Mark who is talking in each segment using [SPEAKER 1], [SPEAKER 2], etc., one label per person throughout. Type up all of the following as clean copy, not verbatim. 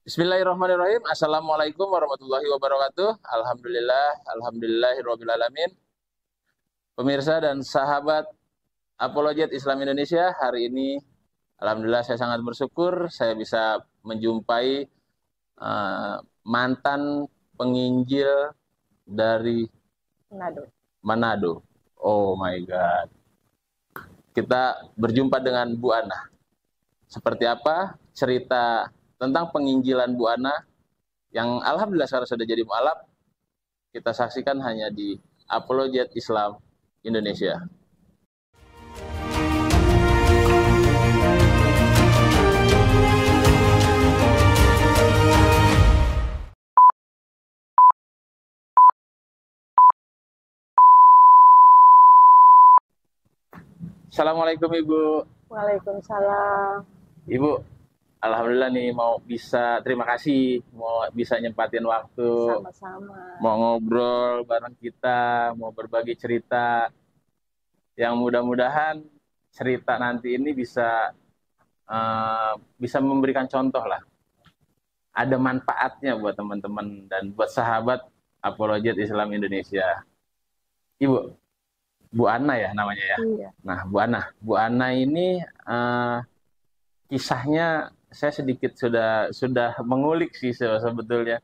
[SPEAKER 1] Bismillahirrahmanirrahim. Assalamualaikum warahmatullahi wabarakatuh. Alhamdulillah, alhamdulillahirabbil alamin. Pemirsa dan sahabat Apologet Islam Indonesia, hari ini alhamdulillah saya sangat bersyukur saya bisa menjumpai mantan penginjil dari
[SPEAKER 2] Manado.
[SPEAKER 1] Manado. Oh my God. Kita berjumpa dengan Bu Ana. Seperti apa cerita tentang penginjilan Bu Ana yang alhamdulillah sekarang sudah jadi mualaf, kita saksikan hanya di Apologet Islam Indonesia. Assalamualaikum Ibu.
[SPEAKER 2] Waalaikumsalam.
[SPEAKER 1] Ibu, alhamdulillah nih mau bisa, terima kasih mau bisa nyempatin waktu,
[SPEAKER 2] Sama-sama.
[SPEAKER 1] mau ngobrol bareng kita, mau berbagi cerita yang mudah-mudahan cerita nanti ini bisa memberikan contoh lah. Ada manfaatnya buat teman-teman dan buat sahabat Apologet Islam Indonesia. Ibu, Bu Ana ya namanya ya.
[SPEAKER 2] Iya.
[SPEAKER 1] Nah, Bu Ana ini kisahnya saya sedikit sudah mengulik sih sebetulnya.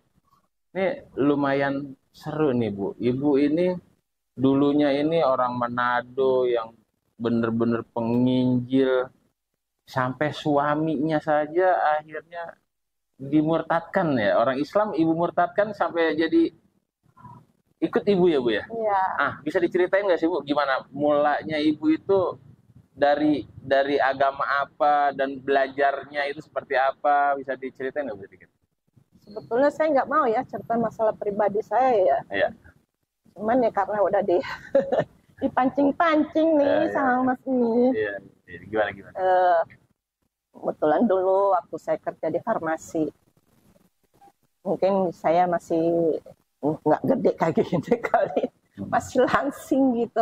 [SPEAKER 1] Ini lumayan seru nih Bu. Ibu ini dulunya ini orang Manado yang bener-bener penginjil, sampai suaminya saja akhirnya dimurtadkan ya. Orang Islam ibu murtadkan sampai jadi ikut ibu ya Bu ya.
[SPEAKER 2] Iya.
[SPEAKER 1] Bisa diceritain nggak sih Bu gimana mulanya ibu itu dari agama apa dan belajarnya itu seperti apa, bisa diceritain nggak Bu sedikit?
[SPEAKER 2] Sebetulnya saya nggak mau ya cerita masalah pribadi saya ya.
[SPEAKER 1] Iya.
[SPEAKER 2] Cuman ya karena udah dipancing-pancing nih sama Mas ini.
[SPEAKER 1] Iya. Gimana?
[SPEAKER 2] Kebetulan dulu waktu saya kerja di farmasi, mungkin saya masih nggak gede kayak gini kali, masih langsing gitu.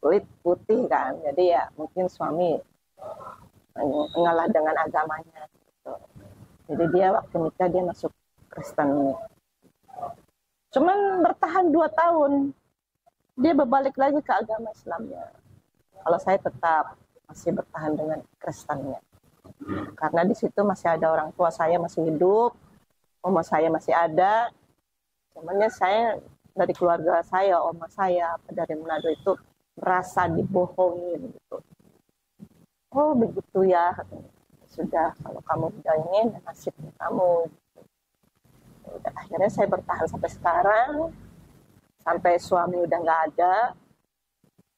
[SPEAKER 2] Kulit putih kan, jadi ya mungkin suami ngalah dengan agamanya gitu. Jadi dia waktu nikah dia masuk Kristen, cuman bertahan 2 tahun dia berbalik lagi ke agama Islamnya. Kalau saya tetap masih bertahan dengan Kristennya, karena di situ masih ada orang tua saya masih hidup, oma saya masih ada. Cuman ya saya dari keluarga saya, oma saya dari Manado itu merasa dibohongin gitu. Oh begitu ya, sudah kalau kamu udah ingin nasibnya kamu. Udah, akhirnya saya bertahan sampai sekarang, sampai suami udah nggak ada,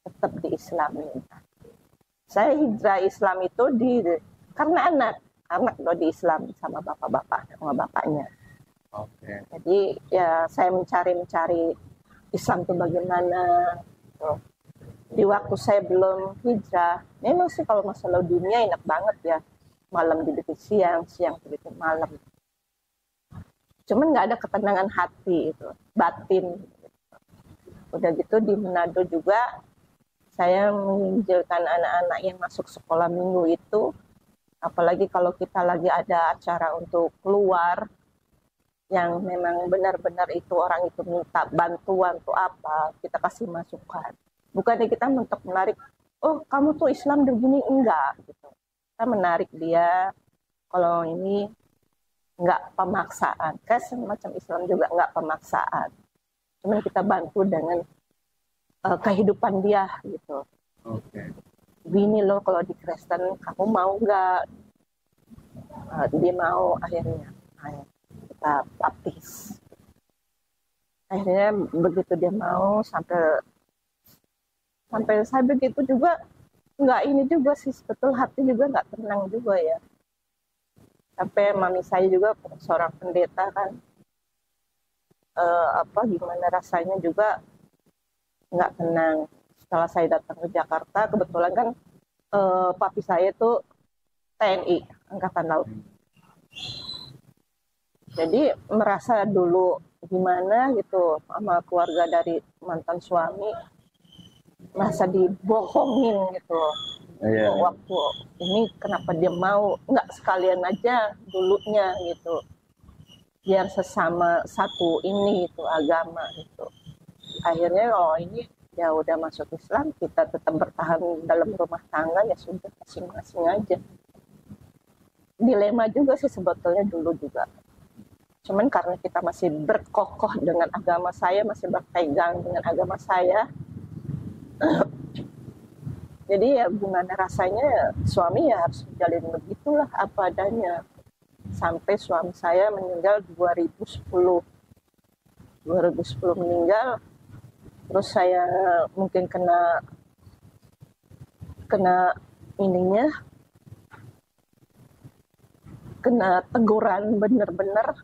[SPEAKER 2] tetap di Islamin. Saya hijrah Islam itu karena anak lo di Islam sama bapaknya.
[SPEAKER 1] Oke.
[SPEAKER 2] Jadi ya saya mencari Islam itu bagaimana. Di waktu saya belum hijrah, memang sih kalau masalah dunia enak banget ya, malam dibikin siang dibikin malam. Cuman nggak ada ketenangan hati itu, batin. Udah gitu di Manado juga saya menginjilkan anak-anak yang masuk sekolah minggu itu, apalagi kalau kita lagi ada acara untuk keluar, yang memang benar-benar itu orang itu minta bantuan tuh apa, kita kasih masukan. Bukannya kita untuk menarik, oh kamu tuh Islam begini, enggak gitu. Kita menarik dia, kalau ini enggak pemaksaan. Kayak semacam Islam juga enggak pemaksaan. Cuman kita bantu dengan kehidupan dia gitu.
[SPEAKER 1] Oke.
[SPEAKER 2] Gini loh kalau di Kristen, kamu mau enggak? Dia mau akhirnya. Kita baptis. Akhirnya begitu dia mau, sampai saya begitu juga nggak ini juga sih, betul hati juga nggak tenang juga ya. Sampai mami saya juga seorang pendeta kan, gimana rasanya juga nggak tenang. Setelah saya datang ke Jakarta, kebetulan kan papi saya itu TNI Angkatan Laut. Jadi merasa dulu gimana gitu sama keluarga dari mantan suami, merasa dibohongin gitu.
[SPEAKER 1] Iya.
[SPEAKER 2] Waktu ini kenapa dia mau, nggak sekalian aja dulunya gitu, biar sesama satu ini itu agama gitu. Akhirnya ini ya udah masuk Islam, kita tetap bertahan dalam rumah tangga, ya sudah masing-masing aja. Dilema juga sih sebetulnya dulu juga. Cuman karena kita masih berkokoh dengan agama saya, masih berpegang dengan agama saya, jadi ya gimana rasanya, suami ya harus menjalin begitulah apa adanya. Sampai suami saya meninggal 2010 meninggal. Terus saya mungkin kena ininya, kena teguran bener-bener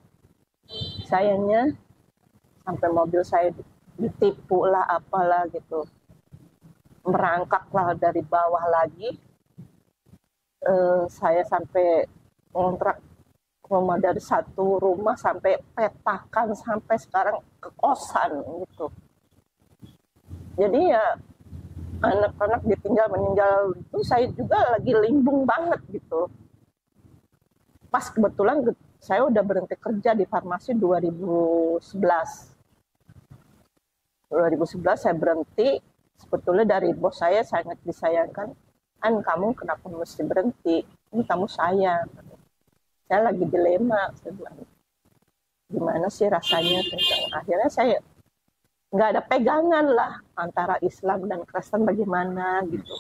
[SPEAKER 2] sayanya, sampai mobil saya ditipu lah apalah gitu, merangkaklah dari bawah lagi. Saya sampai ngontrak rumah dari satu rumah sampai petakan, sampai sekarang ke kosan gitu. Jadi ya anak-anak ditinggal meninggal itu saya juga lagi limbung banget gitu. Pas kebetulan saya udah berhenti kerja di farmasi 2011 saya berhenti. Sebetulnya dari bos saya sangat disayangkan, kamu kenapa mesti berhenti, ini kamu sayang. Saya lagi dilema, saya bilang gimana sih rasanya. Akhirnya saya nggak ada pegangan lah antara Islam dan Kristen bagaimana gitu.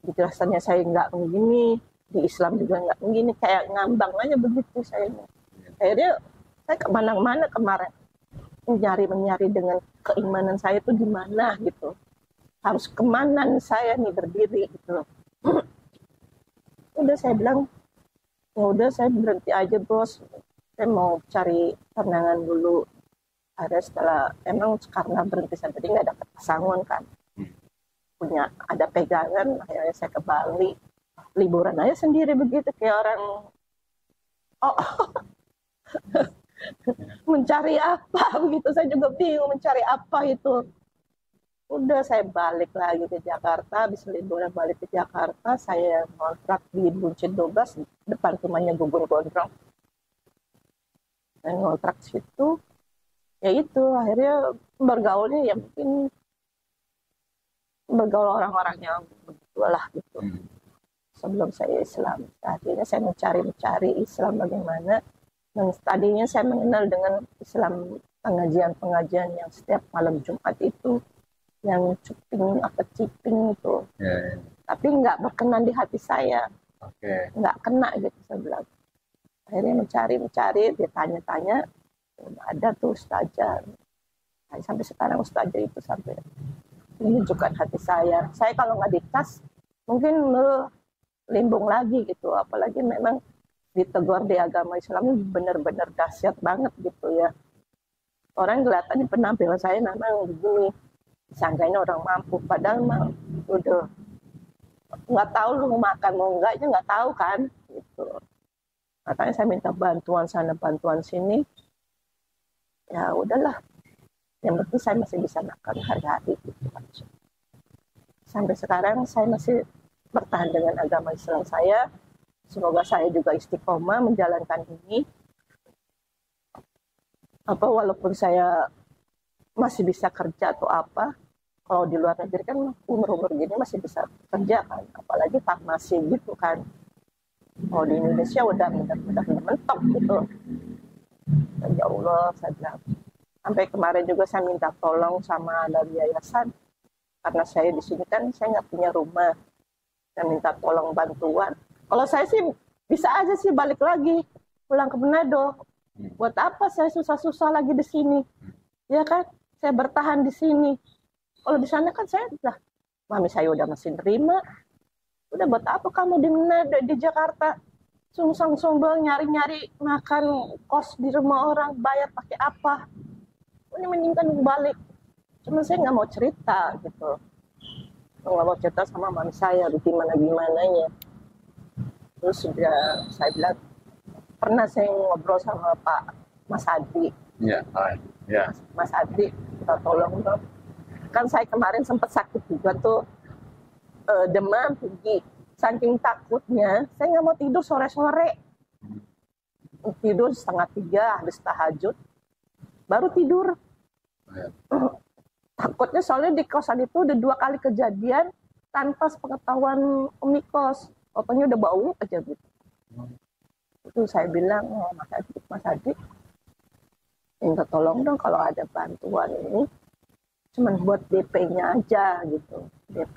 [SPEAKER 2] Di Kristennya saya nggak begini, di Islam juga nggak begini, kayak ngambang aja begitu saya. Akhirnya saya kemana-mana kemarin menyari dengan keimanan saya itu gimana gitu, harus kemana nih saya nih berdiri gitu. Udah saya bilang ya udah saya berhenti aja bos, saya mau cari tenangan dulu. Ada setelah emang karena berhenti saya tadi nggak dapat pesangon kan, punya ada pegangan. Akhirnya saya ke Bali, liburan aja sendiri begitu kayak orang mencari apa begitu. Saya juga bingung mencari apa itu. Udah saya balik lagi ke Jakarta, habis liburan balik ke Jakarta, saya ngontrak di Buncit 12 depan rumahnya Gugun Gondrong. Saya ngontrak situ. Ya itu akhirnya bergaulnya ya mungkin bergaul orang-orang yang begitulah gitu. Sebelum saya Islam, akhirnya saya mencari Islam bagaimana. Dan tadinya saya mengenal dengan Islam pengajian yang setiap malam Jumat itu, yang ciping itu, tapi nggak berkenan di hati saya, nggak kena gitu saya bilang. Akhirnya mencari, ditanya-tanya. Ada tuh ustazah. Nah, sampai sekarang ustazah itu sampai menunjukkan hati saya. Saya kalau nggak dikas mungkin limbung lagi gitu. Apalagi memang ditegur di agama Islam ini benar-benar dahsyat banget gitu ya. Orang kelihatannya penampilan saya memang begini, disangkain orang mampu, padahal mah udah nggak tahu lu makan mau enggaknya, nggak tahu kan gitu. Makanya saya minta bantuan sana bantuan sini. Ya udahlah, yang penting saya masih bisa makan hari-hari gitu. Sampai sekarang saya masih bertahan dengan agama Islam saya. Semoga saya juga istiqomah menjalankan ini. Walaupun saya masih bisa kerja atau apa, kalau di luar negeri kan umur-umur gini masih bisa kerja kan, apalagi farmasi gitu kan. Kalau di Indonesia udah mentok gitu. Ya Allah, saya bilang. Sampai kemarin juga saya minta tolong sama dari yayasan, karena saya di sini kan saya nggak punya rumah. Saya minta tolong bantuan. Kalau saya sih bisa aja sih balik lagi pulang ke Manado. Buat apa saya susah-susah lagi di sini? Ya kan, saya bertahan di sini. Kalau di sana kan saya udah, mami saya udah masih nerima. Udah buat apa kamu di Manado, di Jakarta? Sungsang-sumbang nyari-nyari makan kos di rumah orang, bayar pakai apa? Ini mendingan balik. Cuma saya nggak mau cerita gitu. Nggak mau cerita sama mami saya gimana-gimananya. Terus sudah saya bilang, pernah saya ngobrol sama Pak Mas Adri. Mas Adri, kita tolong dong. Kan saya kemarin sempat sakit juga tuh, demam tinggi. saking takutnya, saya nggak mau tidur sore-sore. Tidur 2:30 habis tahajud, baru tidur. Takutnya soalnya di kosan itu udah 2 kali kejadian tanpa sepengetahuan pemilik kos. Pokoknya udah bau aja gitu. Itu saya bilang, oh, Mas Adi, minta tolong dong kalau ada bantuan ini, cuman buat DP-nya aja gitu. DP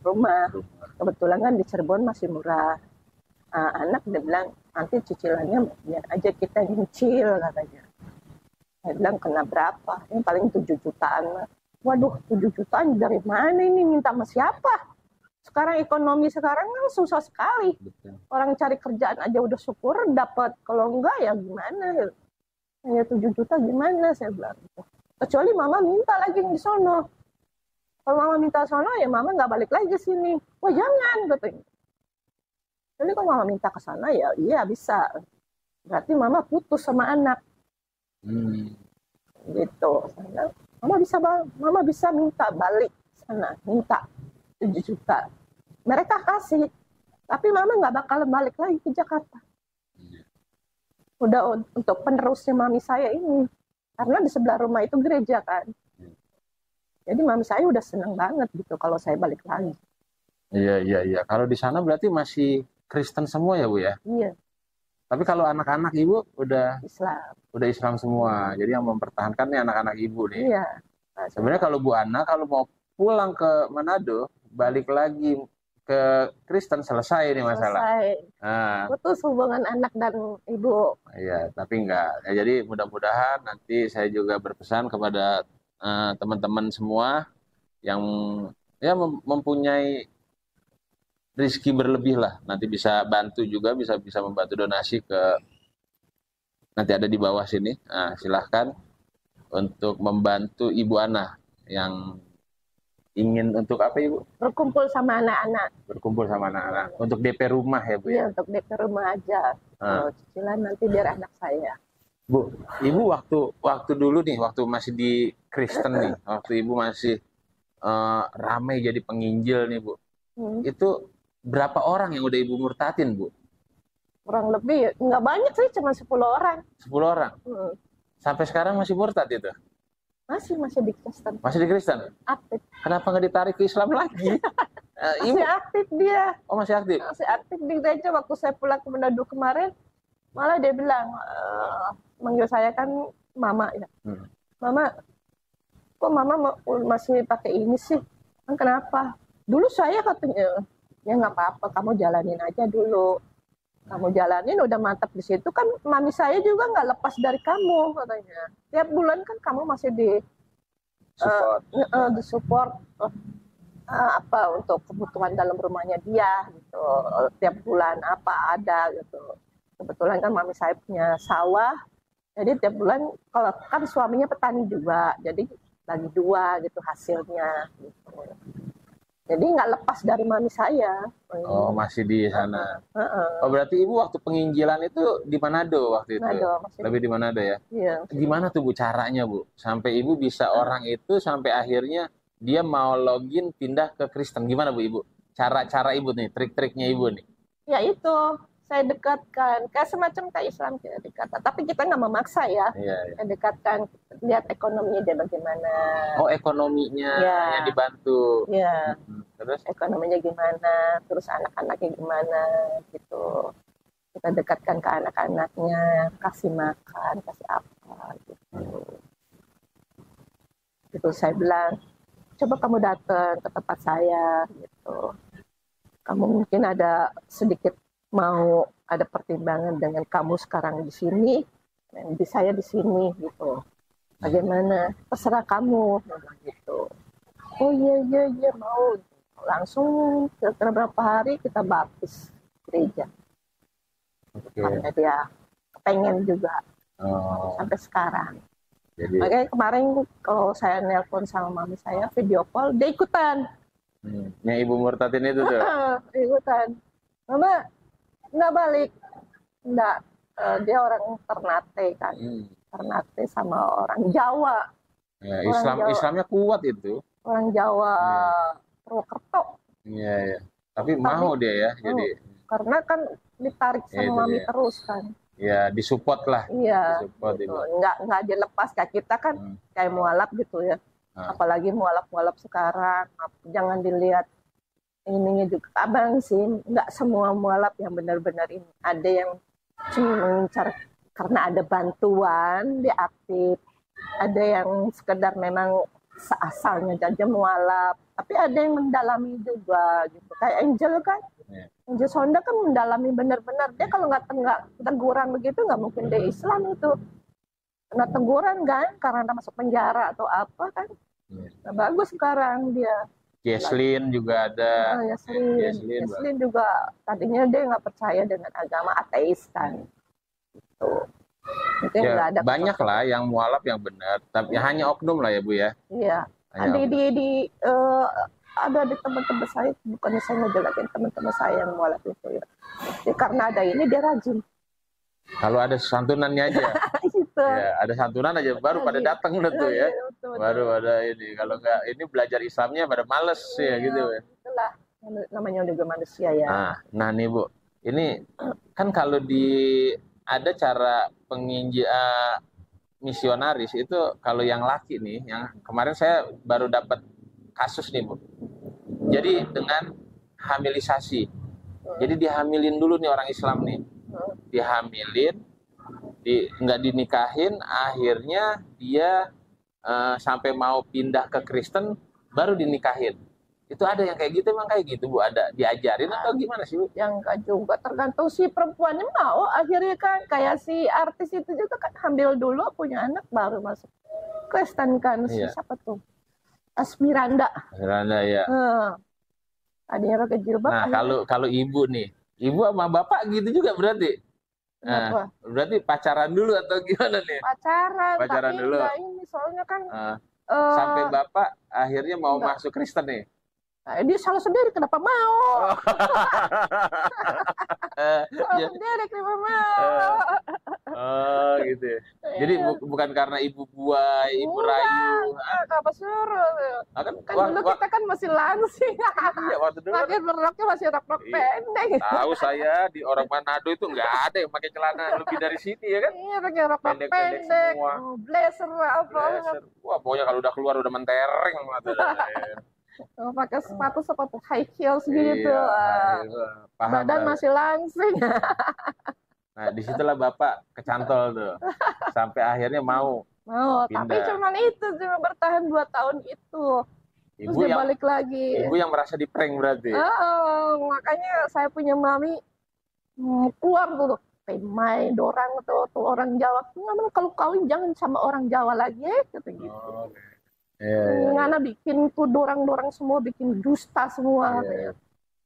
[SPEAKER 2] rumah. Kebetulan kan di Cirebon masih murah. Anak dia bilang, nanti cicilannya biar aja kita nyicil katanya. Saya bilang, kena berapa? Ini paling 7 jutaan. Waduh, 7 jutaan dari mana ini? Minta sama siapa? Sekarang ekonomi sekarang kan susah sekali.
[SPEAKER 1] Betul.
[SPEAKER 2] Orang cari kerjaan aja udah syukur dapat. Kalau enggak ya gimana? Hanya 7 juta gimana? Saya bilang. Kecuali mama minta lagi di sono. Kalau mama minta sono ya mama nggak balik lagi ke sini. Wah jangan katanya. Jadi kalau mama minta ke sana ya iya bisa. Berarti mama putus sama anak. Gitu. Mama bisa minta balik sana, minta 7 juta. Mereka kasih, tapi mama nggak bakal balik lagi ke Jakarta. Udah untuk penerusnya mami saya ini, karena di sebelah rumah itu gereja kan. Jadi mami saya udah seneng banget gitu kalau saya balik lagi.
[SPEAKER 1] Iya. Kalau di sana berarti masih Kristen semua ya, Bu ya?
[SPEAKER 2] Iya.
[SPEAKER 1] Tapi kalau anak-anak Ibu udah
[SPEAKER 2] Islam
[SPEAKER 1] semua. Jadi yang mempertahankan nih anak-anak Ibu nih.
[SPEAKER 2] Iya.
[SPEAKER 1] Nah, sebenarnya kalau Bu Ana kalau mau pulang ke Manado, balik lagi ke Kristen, selesai nih masalah.
[SPEAKER 2] Nah. Putus hubungan anak dan ibu.
[SPEAKER 1] Iya, tapi enggak. Ya, jadi mudah-mudahan nanti saya juga berpesan kepada teman-teman semua yang ya mempunyai rezeki berlebih lah, nanti bisa bantu juga, bisa membantu donasi ke, nanti ada di bawah sini. Nah, silahkan untuk membantu Ibu Ana yang ingin untuk apa Ibu?
[SPEAKER 2] Berkumpul sama anak-anak.
[SPEAKER 1] Untuk DP rumah ya Bu?
[SPEAKER 2] Iya, untuk DP rumah aja. Cicilan nanti biar anak saya.
[SPEAKER 1] Bu, Ibu waktu dulu nih, waktu masih di Kristen nih, waktu Ibu masih ramai jadi penginjil nih Bu, itu berapa orang yang udah Ibu murtatin, Bu?
[SPEAKER 2] Kurang lebih, nggak banyak sih, cuma 10 orang.
[SPEAKER 1] 10 orang? Sampai sekarang masih murtad itu?
[SPEAKER 2] Masih di Kristen.
[SPEAKER 1] Masih di Kristen?
[SPEAKER 2] Aktif.
[SPEAKER 1] Kenapa nggak ditarik ke Islam lagi?
[SPEAKER 2] Masih aktif dia.
[SPEAKER 1] Oh, masih aktif?
[SPEAKER 2] Masih aktif di gereja. Waktu saya pulang ke Manado kemarin, malah dia bilang, manggil saya kan Mama ya. Mama, kok Mama masih pakai ini sih? Kan kenapa? Dulu saya katanya, ya nggak apa-apa, kamu jalanin aja dulu. Kamu jalanin udah mantap di situ kan, mami saya juga nggak lepas dari kamu katanya. Tiap bulan kan kamu masih support apa untuk kebutuhan dalam rumahnya dia gitu. Tiap bulan apa ada gitu. Kebetulan kan mami saya punya sawah, jadi tiap bulan kalau kan suaminya petani juga, jadi bagi 2 gitu hasilnya. Gitu. Jadi nggak lepas dari mami saya.
[SPEAKER 1] Oh, masih di sana. Oh, berarti Ibu waktu penginjilan itu di Manado waktu itu? Lebih di Manado ya?
[SPEAKER 2] Iya.
[SPEAKER 1] Gimana tuh Bu caranya Bu? Sampai Ibu bisa orang itu sampai akhirnya dia mau login pindah ke Kristen. Gimana Bu Ibu? Cara Ibu nih, trik-triknya Ibu nih.
[SPEAKER 2] Ya itu, saya dekatkan. Kayak semacam kayak Islam kita dekatkan. Tapi kita nggak memaksa ya.
[SPEAKER 1] Iya.
[SPEAKER 2] Saya dekatkan, lihat ekonominya dia bagaimana.
[SPEAKER 1] Oh, ekonominya yang dibantu.
[SPEAKER 2] Iya.
[SPEAKER 1] Terus?
[SPEAKER 2] Ekonominya gimana, terus anak-anaknya gimana gitu. Kita dekatkan ke anak-anaknya, kasih makan, kasih apa gitu. Gitu saya bilang, coba kamu datang ke tempat saya gitu. Kamu mungkin ada sedikit mau ada pertimbangan dengan kamu sekarang di sini, dan di saya di sini gitu. Bagaimana? Terserah kamu gitu. Oh iya mau. Langsung setelah beberapa hari kita baptis gereja. Karena dia pengen juga sampai sekarang. Jadi, makanya kemarin kalau saya nelpon sama mami saya video call, dia ikutan.
[SPEAKER 1] Yang Ibu murtadin itu tuh?
[SPEAKER 2] Ikutan. Mama nggak balik, nggak. Dia orang Ternate kan, Ternate sama orang Jawa.
[SPEAKER 1] Ya, Islamnya kuat itu.
[SPEAKER 2] Orang Jawa. Purwokerto.
[SPEAKER 1] Iya. Tapi
[SPEAKER 2] Tapi
[SPEAKER 1] mau dia ya, jadi
[SPEAKER 2] karena kan ditarik
[SPEAKER 1] ya itu
[SPEAKER 2] sama mami
[SPEAKER 1] dia.
[SPEAKER 2] terus kan.
[SPEAKER 1] Ya disupport lah,
[SPEAKER 2] Iya,
[SPEAKER 1] disupport
[SPEAKER 2] gitu.
[SPEAKER 1] ibu.
[SPEAKER 2] Nggak dilepas, kayak kita kan
[SPEAKER 1] Hmm.
[SPEAKER 2] kayak mualaf gitu ya.
[SPEAKER 1] Nah,
[SPEAKER 2] Apalagi mualaf-mualaf sekarang, jangan dilihat ininya juga. Abang sih, nggak semua mualaf yang benar-benar ini. Ada yang cuma mengincar karena ada bantuan, dia aktif. Ada yang sekedar memang seasalnya saja mualaf. Tapi ada yang mendalami juga gitu. Kayak Angel kan.
[SPEAKER 1] ya.
[SPEAKER 2] Angel Sonda kan mendalami benar-benar. Dia kalau nggak teguran begitu, nggak mungkin dia Islam itu. Kena teguran kan, karena masuk penjara atau apa kan.
[SPEAKER 1] Ya.
[SPEAKER 2] Nah, bagus sekarang dia.
[SPEAKER 1] Jesslyn juga ada.
[SPEAKER 2] Yaslin.
[SPEAKER 1] Jesslyn,
[SPEAKER 2] Yaslin juga tadinya dia nggak percaya dengan agama ateis kan. Tuh. Itu yang
[SPEAKER 1] ya
[SPEAKER 2] nggak ada
[SPEAKER 1] banyak lah yang mualaf yang benar, tapi hanya oknum lah ya Bu ya.
[SPEAKER 2] Iya.
[SPEAKER 1] Hanya oknum.
[SPEAKER 2] Ada di teman-teman saya, bukannya saya ngejelekin teman-teman saya yang mualaf itu ya. Ya, karena ada ini dia rajin.
[SPEAKER 1] Kalau ada santunannya aja.
[SPEAKER 2] Gitu.
[SPEAKER 1] Ya, ada santunan aja baru pada datang tuh ya.
[SPEAKER 2] Betul.
[SPEAKER 1] Baru ada ini. Kalau nggak ini belajar Islamnya pada males ya gitu ya.
[SPEAKER 2] Itulah namanya juga manusia ya.
[SPEAKER 1] Nah nih Bu, ini kan kalau ada cara misionaris itu kalau yang laki nih, yang kemarin saya baru dapat kasus nih Bu. Jadi dengan hamilisasi. Jadi dihamilin dulu nih orang Islam nih. Dihamilin, nggak dinikahin, akhirnya dia sampai mau pindah ke Kristen, baru dinikahin. Itu ada yang kayak gitu, emang kayak gitu Bu? Ada diajarin atau gimana sih Bu?
[SPEAKER 2] Yang enggak juga, tergantung si perempuannya mau. Akhirnya kan kayak si artis itu juga kan hamil dulu, punya anak baru masuk Kristen kan.
[SPEAKER 1] Iya.
[SPEAKER 2] Siapa tuh? Asmiranda.
[SPEAKER 1] Asmiranda ya.
[SPEAKER 2] Ada pakai jilbab.
[SPEAKER 1] Nah kalau ibu nih, ibu sama bapak gitu juga berarti. Nah, berarti pacaran dulu atau gimana nih?
[SPEAKER 2] Pacaran
[SPEAKER 1] tapi
[SPEAKER 2] dulu. Ini soalnya kan
[SPEAKER 1] sampai bapak akhirnya mau masuk Kristen nih.
[SPEAKER 2] Dia salah sendiri, kenapa mau? Salah sendiri, kenapa mau?
[SPEAKER 1] Oh gitu ya. Jadi bukan karena ibu buai, ibu rayu.
[SPEAKER 2] Kenapa suruh? Kan dulu kita kan masih langsing.
[SPEAKER 1] Iya, waktu dulu
[SPEAKER 2] pakai beroknya masih rok pendek.
[SPEAKER 1] Tahu saya di orang Manado itu nggak ada yang pakai celana lebih dari sini ya kan?
[SPEAKER 2] Iya, pakai rok pendek
[SPEAKER 1] semua.
[SPEAKER 2] Blazer apa?
[SPEAKER 1] Wah, pokoknya kalau udah keluar udah mentereng
[SPEAKER 2] pakai sepatu high heels gitu. Badan masih langsing.
[SPEAKER 1] Nah, disitulah bapak kecantol tuh. Sampai akhirnya mau pindah.
[SPEAKER 2] Tapi cuma bertahan 2 tahun itu. Terus dia balik lagi.
[SPEAKER 1] Ibu yang merasa di-prank berarti.
[SPEAKER 2] Makanya saya punya mami keluar tuh. Main dorang tuh orang Jawa. Kalau kawin jangan sama orang Jawa lagi kata gitu. Ngana bikin tuh dorang-dorang semua bikin dusta semua katanya.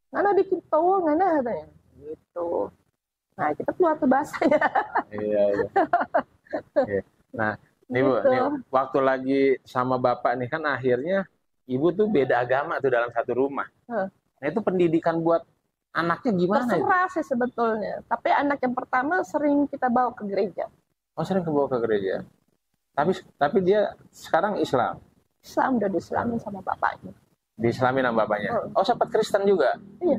[SPEAKER 2] Ngana bikin tahu ngana katanya. Gitu. Nah, kita keluar tuh bahasanya. Iya.
[SPEAKER 1] Nah, nih Bu, nih, waktu lagi sama bapak nih kan akhirnya ibu tuh beda agama tuh dalam satu rumah. Nah, itu pendidikan buat anaknya gimana?
[SPEAKER 2] Terserah sih sebetulnya. Tapi anak yang pertama sering kita bawa ke gereja.
[SPEAKER 1] Oh, sering bawa ke gereja. Tapi dia sekarang Islam.
[SPEAKER 2] Islam, udah diislamin sama bapaknya.
[SPEAKER 1] Diislamin sama bapaknya? Oh, sempat Kristen juga?
[SPEAKER 2] Iya.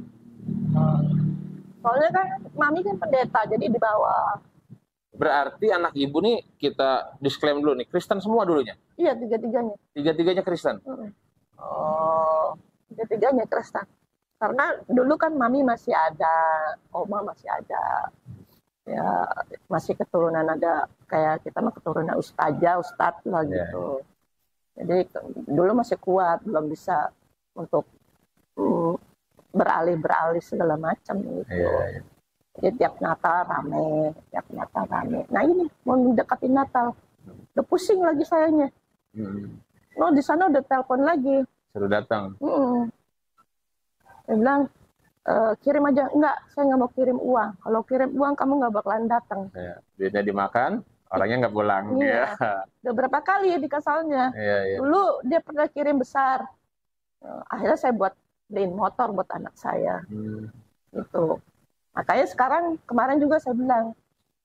[SPEAKER 2] Soalnya kan mami kan pendeta, jadi dibawa.
[SPEAKER 1] Berarti anak ibu nih kita disclaim dulu nih, Kristen semua dulunya?
[SPEAKER 2] Iya, tiga-tiganya.
[SPEAKER 1] Tiga-tiganya Kristen?
[SPEAKER 2] Tiga-tiganya Kristen. Karena dulu kan mami masih ada, oma masih ada. Ya, masih keturunan ada, kayak kita mah keturunan ustadz lah gitu. Jadi dulu masih kuat, belum bisa untuk beralih segala macam gitu. Jadi tiap Natal rame. Nah ini mau mendekatin Natal, udah pusing lagi sayanya. Di sana udah telepon lagi.
[SPEAKER 1] Suruh datang.
[SPEAKER 2] Dia bilang kirim aja, enggak, saya nggak mau kirim uang. Kalau kirim uang kamu nggak bakalan datang.
[SPEAKER 1] Duitnya dimakan. Orangnya nggak pulang.
[SPEAKER 2] Iya. Udah berapa kali ya dikasalnya. Dulu dia pernah kirim besar. Akhirnya saya beliin motor buat anak saya. Gitu. Makanya sekarang kemarin juga saya bilang,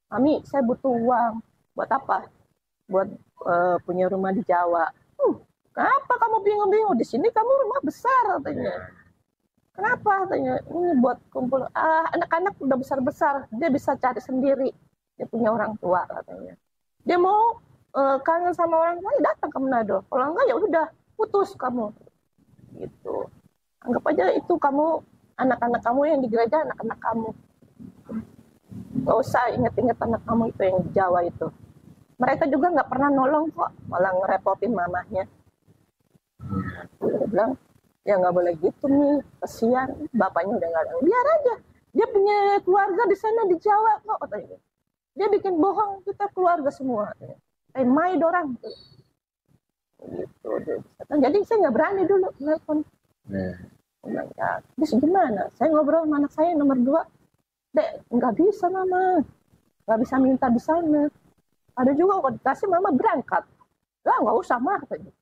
[SPEAKER 2] Mami, saya butuh uang. Buat apa? Buat punya rumah di Jawa. Kenapa kamu bingung-bingung? Di sini kamu rumah besar katanya. Kenapa? Tanya, ini buat kumpul. Anak-anak udah besar-besar, dia bisa cari sendiri. Dia punya orang tua katanya. Dia mau kangen sama orang tua, ya datang ke Manado. Kalau enggak ya udah putus kamu. Gitu. Anggap aja itu kamu, anak-anak kamu yang di gereja, anak-anak kamu. Gak usah inget-inget anak kamu itu yang di Jawa itu. Mereka juga nggak pernah nolong kok, malah ngerepotin mamahnya. Dia bilang, ya nggak boleh gitu nih, kesian, bapaknya udah nggak ada. Biar aja, dia punya keluarga di sana di Jawa kok katanya. Dia bikin bohong, kita keluarga semua. Mai dorang. Gitu. Jadi saya nggak berani dulu nelfon. Ya, terus gimana? Saya ngobrol sama anak saya nomor 2. Dek, nggak bisa mama, nggak bisa minta di sana. Ada juga kalau dikasih mama berangkat. Nggak usah mah katanya.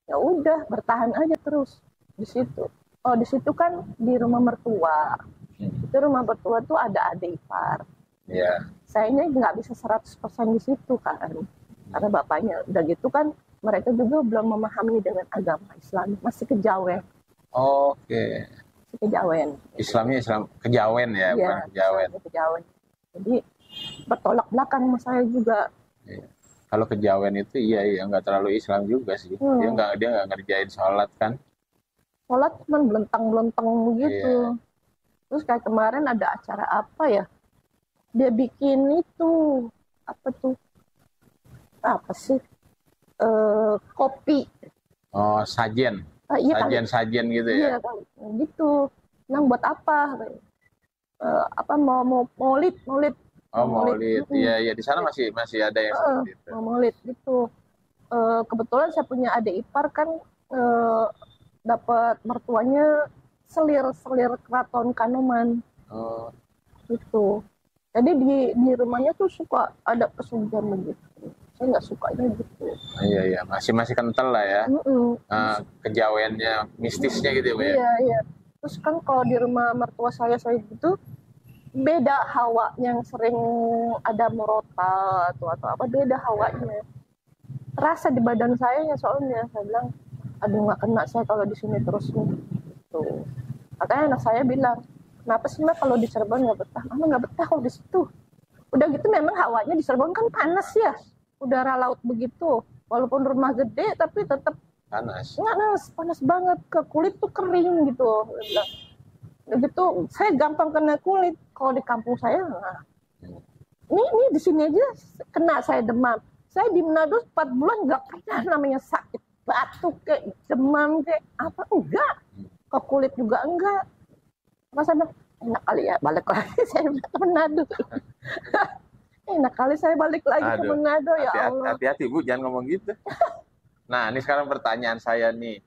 [SPEAKER 2] Ya udah, bertahan aja terus di situ. Oh, di situ kan di rumah mertua. Itu rumah mertua tuh ada adik ipar.
[SPEAKER 1] Iya.
[SPEAKER 2] Sayanya nggak bisa 100% di situ kan. Karena bapaknya udah gitu kan, mereka juga belum memahami dengan agama Islam, masih kejawen.
[SPEAKER 1] Oke.
[SPEAKER 2] Masih kejawen.
[SPEAKER 1] Islamnya Islam kejawen ya, bukan kejawen.
[SPEAKER 2] Kejawen. Jadi bertolak belakang sama saya juga.
[SPEAKER 1] Iya. Kalau kejawen itu iya nggak terlalu Islam juga sih. Dia nggak ngerjain sholat kan.
[SPEAKER 2] Sholat cuma belentang-belentang gitu.
[SPEAKER 1] Iya.
[SPEAKER 2] Terus kayak kemarin ada acara apa ya? Dia bikin itu apa tuh? Apa sih? Kopi.
[SPEAKER 1] Oh, sajen.
[SPEAKER 2] Iya,
[SPEAKER 1] Sajen gitu ya.
[SPEAKER 2] Iya gitu. Nang buat apa? Mau maulid.
[SPEAKER 1] Oh, maulid. Iya, di sana masih ada yang seperti itu.
[SPEAKER 2] Mau maulid gitu. Kebetulan saya punya adik ipar kan, dapat mertuanya selir keraton Kanoman.
[SPEAKER 1] Oh.
[SPEAKER 2] Gitu. Jadi di rumahnya tuh suka ada pesugihan begitu. Saya nggak sukanya gitu.
[SPEAKER 1] Iya, masih kental lah ya. Kejawennya, mistisnya gitu ya.
[SPEAKER 2] Iya. Terus kan kalau di rumah mertua saya gitu, beda hawa yang sering ada murotal atau apa, beda hawanya. Rasa di badan saya ya, soalnya saya bilang, aduh nggak kena saya kalau di sini terus nih. Tuh. Makanya anak saya bilang, kenapa sih Mbak kalau di Cirebon nggak betah? Mama nggak betah kalau di situ. Udah gitu memang hawanya di Cirebon kan panas ya, udara laut begitu. Walaupun rumah gede tapi tetap panas banget, ke kulit tuh kering gitu. Begitu saya gampang kena kulit. Kalau di kampung saya nah. Ini di sini aja kena saya demam. Saya di Manado 4 bulan nggak pernah namanya sakit batuk kayak demam kayak apa, enggak. Ke kulit juga enggak. Masa enak kali ya balik lagi saya ke Manado. Enak kali saya balik lagi ke Manado, ya Allah.
[SPEAKER 1] Hati-hati Bu, jangan ngomong gitu. Nah, ini sekarang pertanyaan saya nih.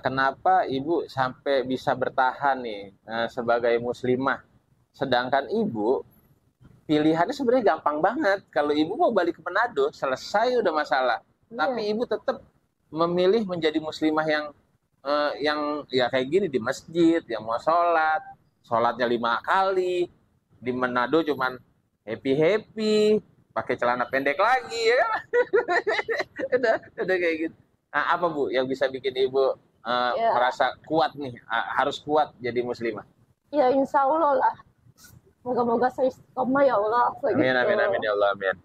[SPEAKER 1] Kenapa Ibu sampai bisa bertahan nih sebagai muslimah? Sedangkan Ibu pilihannya sebenarnya gampang banget. Kalau Ibu mau balik ke Manado, selesai udah masalah. Tapi Ibu tetap memilih menjadi muslimah yang ya kayak gini di masjid, yang mau sholatnya 5 kali. Di Manado cuman happy, pakai celana pendek lagi ya. udah kayak gitu. Nah, apa Bu yang bisa bikin Ibu merasa kuat nih, harus kuat jadi muslimah?
[SPEAKER 2] Ya insya Allah lah. Moga-moga saya istiqomah ya Allah.
[SPEAKER 1] Amin ya Allah, amin.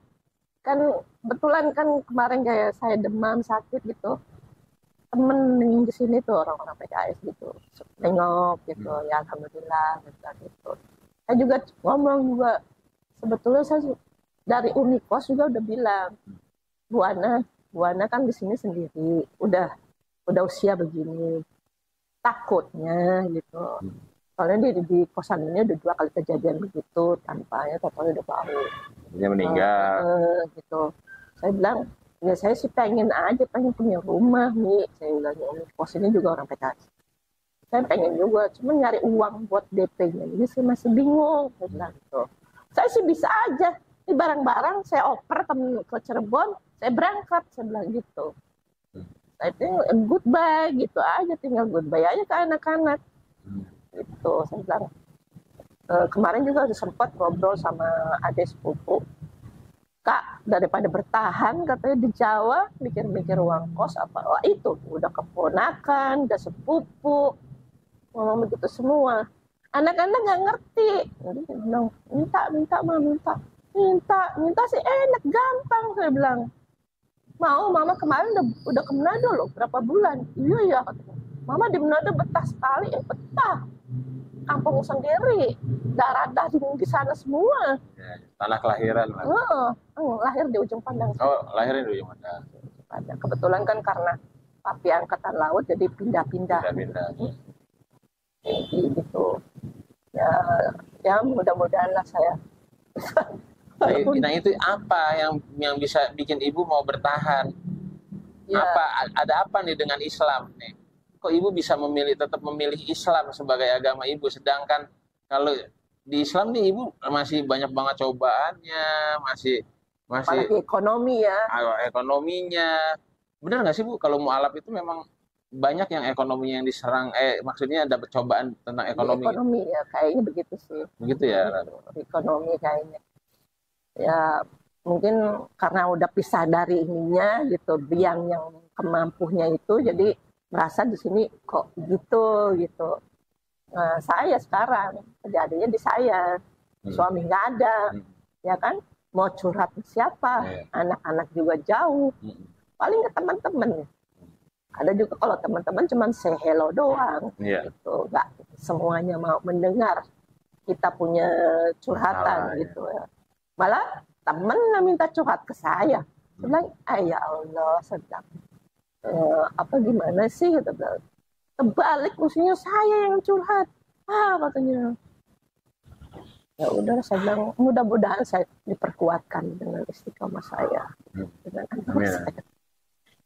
[SPEAKER 2] Kan betulan kan kemarin kayak saya demam sakit gitu. Temen di sini tuh orang-orang PKS gitu, nengok gitu, ya alhamdulillah gitu. Saya juga ngomong juga, sebetulnya saya dari Unikos juga udah bilang, Bu Ana kan di sini sendiri, udah usia begini, takutnya gitu. Soalnya di kosan ini udah 2 kali kejadian begitu, tanpanya totalnya udah bau.
[SPEAKER 1] Dia meninggal.
[SPEAKER 2] Gitu. Saya bilang, ya saya sih pengen punya rumah nih. Saya bilang, Unikos ini juga orang PKS. Saya pengen juga, cuma nyari uang buat DP-nya. Jadi saya masih bingung. Saya bilang gitu. Saya sih bisa aja. Ini barang-barang saya oper ke Cirebon, saya berangkat. Saya bilang gitu. Saya tinggal goodbye gitu aja, tinggal goodbye aja ke anak-anak. Gitu, saya bilang. Kemarin juga sempat ngobrol sama adik sepupu. Kak, daripada bertahan katanya di Jawa, mikir-mikir uang kos apa. Wah itu, udah keponakan, udah sepupu. ngomong begitu semua. Anak-anak nggak ngerti. Jadi dia bilang, minta, Ma, minta sih enak, gampang. Saya bilang, mau, Mama kemarin udah ke Manado loh, berapa bulan. Iya ya, katanya. Mama di Manado betah sekali, betah. Kampung sendiri, darah di sana semua.
[SPEAKER 1] Ya, tanah kelahiran lah.
[SPEAKER 2] Lahir di ujung pandang.
[SPEAKER 1] Oh, lahirnya di ujung pandang.
[SPEAKER 2] Kebetulan kan karena papi angkatan laut, jadi pindah-pindah. Gitu. Ya mudah-mudahan lah saya.
[SPEAKER 1] Nah itu apa yang bisa bikin ibu mau bertahan? Ya. Ada apa nih dengan Islam nih? Kok ibu bisa tetap memilih Islam sebagai agama ibu, sedangkan kalau di Islam nih ibu masih banyak banget cobaannya, masih
[SPEAKER 2] apalagi ekonomi ya.
[SPEAKER 1] Ekonominya. Benar nggak sih Bu, kalau mualaf itu memang banyak yang ekonominya yang diserang, maksudnya dapat cobaan tentang ekonomi?
[SPEAKER 2] Ekonomi ya, kayaknya begitu sih.
[SPEAKER 1] Begitu ya?
[SPEAKER 2] Ekonomi kayaknya. Ya mungkin karena udah pisah dari ininya gitu, yang kemampunya itu, jadi merasa di sini kok gitu. Nah, saya sekarang kejadiannya di saya, suami nggak ada, ya kan? Mau curhat ke siapa? Anak-anak juga jauh, paling ke teman-teman. Ada juga kalau teman-teman cuma say hello doang, gitu. Nggak semuanya mau mendengar kita punya curhatan gitu ya. Malah temen minta curhat ke saya, bilang, ya Allah, sedang apa gimana sih gitu. Kebalik mestinya saya yang curhat, katanya. Ya udah, saya bilang mudah-mudahan saya diperkuatkan dengan istiqomah saya, dengan anak saya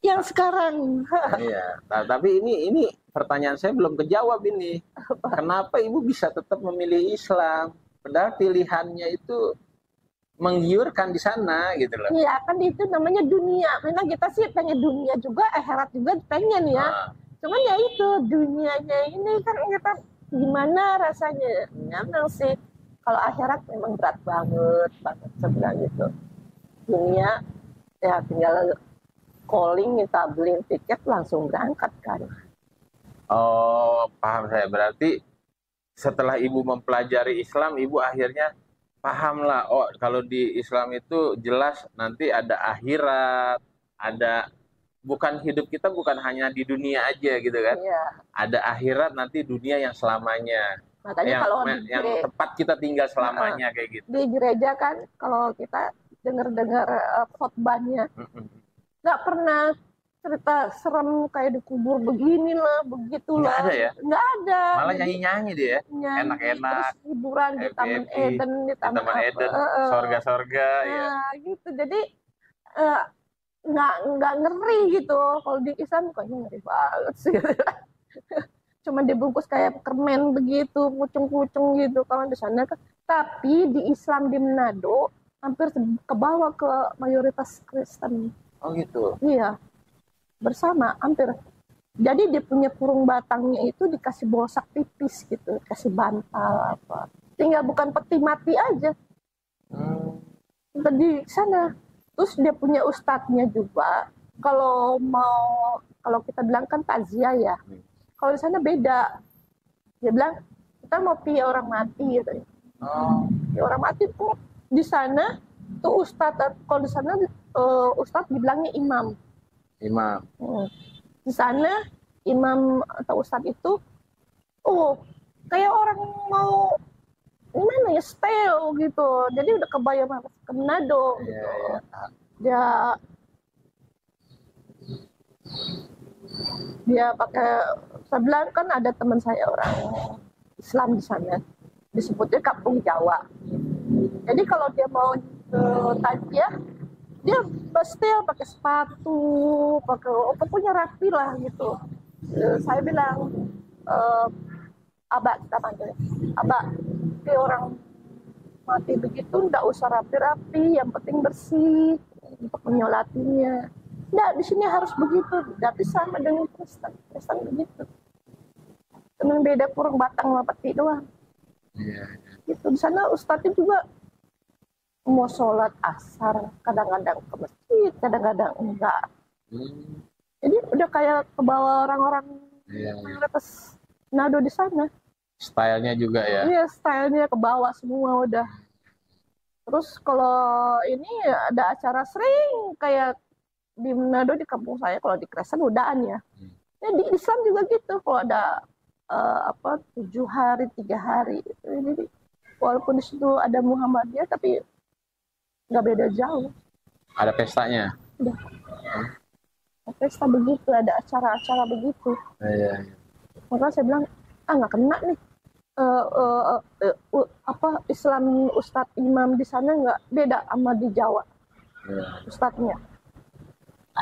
[SPEAKER 2] yang sekarang.
[SPEAKER 1] Iya, tapi ini pertanyaan saya belum kejawab ini. Kenapa ibu bisa tetap memilih Islam padahal pilihannya itu menggiurkan di sana gitu loh?
[SPEAKER 2] Iya kan, itu namanya dunia. Memang kita sih pengen dunia juga, akhirat juga pengen ya. Cuman ya itu dunianya ini kan kita gimana rasanya. Memang sih kalau akhirat memang berat banget sebenarnya gitu. Dunia ya tinggal calling, minta beliin tiket langsung berangkat kan.
[SPEAKER 1] Oh, paham saya. Berarti setelah ibu mempelajari Islam, ibu akhirnya paham lah, oh kalau di Islam itu jelas nanti ada akhirat, ada bukan hidup kita bukan hanya di dunia aja gitu kan.
[SPEAKER 2] Iya.
[SPEAKER 1] Ada akhirat, nanti dunia yang selamanya.
[SPEAKER 2] Makanya kalau
[SPEAKER 1] yang tempat kita tinggal selamanya kayak gitu.
[SPEAKER 2] Di gereja kan kalau kita dengar khotbahnya, nggak pernah cerita serem kayak dikubur beginilah, begitulah.
[SPEAKER 1] Nggak ada ya?
[SPEAKER 2] Nggak ada.
[SPEAKER 1] Malah nyanyi-nyanyi dia, enak-enak.
[SPEAKER 2] Terus hiburan di Taman Eden,
[SPEAKER 1] di Taman Eden, sorga-sorga.
[SPEAKER 2] Gitu. Jadi nggak ngeri gitu. Kalau di Islam kayaknya ngeri banget sih. Cuma dibungkus kayak permen begitu, pucung-pucung gitu. Kalau di sana kan. Tapi di Islam di Manado hampir ke bawah ke mayoritas Kristen.
[SPEAKER 1] Oh gitu?
[SPEAKER 2] Iya. Bersama hampir. Jadi dia punya kurung batangnya itu dikasih bosak tipis gitu, kasih bantal apa. Tinggal bukan peti mati aja. Di sana. Terus dia punya ustadznya juga. Kalau kita bilang kan takziah ya. Kalau di sana beda. Dia bilang kita mau pi orang mati gitu. Orang mati tuh di sana tuh ustadz. Kalau di sana ustadz dibilangnya imam. Di sana imam atau ustadz itu kayak orang mau gimana ya, style gitu. Jadi udah kebayang ke Manado gitu. Dia pakai, saya bilang kan ada teman saya orang Islam di sana, disebutnya kampung Jawa. Jadi kalau dia mau ke takziah, dia style pakai sepatu, pakai pokoknya rapi lah gitu. Saya bilang, Abah, kita panggil Abah, kayak orang mati begitu nggak usah rapi-rapi, yang penting bersih untuk menyolatinya. Nggak, di sini harus begitu, tapi sama dengan Kristen begitu. Cuma beda kurang batang sama peti doang. Gitu. Di sana ustadznya juga mau sholat asar, kadang-kadang ke masjid, kadang-kadang enggak. Jadi udah kayak ke bawah orang-orang mayoritas Nado di sana.
[SPEAKER 1] Stylenya juga ya.
[SPEAKER 2] Iya, stylenya ke bawah semua udah. Terus kalau ini ada acara sering kayak di Manado di kampung saya, kalau di Kresen udaan ya. Ya di Islam juga gitu, kalau ada 7 hari 3 hari. Jadi walaupun di situ ada Muhammadiyah tapi nggak beda jauh.
[SPEAKER 1] Ada pestanya.
[SPEAKER 2] Udah. Pesta begitu, ada acara-acara begitu.
[SPEAKER 1] Iya.
[SPEAKER 2] Maka saya bilang nggak kena nih. Islam Ustadz Imam di sana nggak beda sama di Jawa. Ustadznya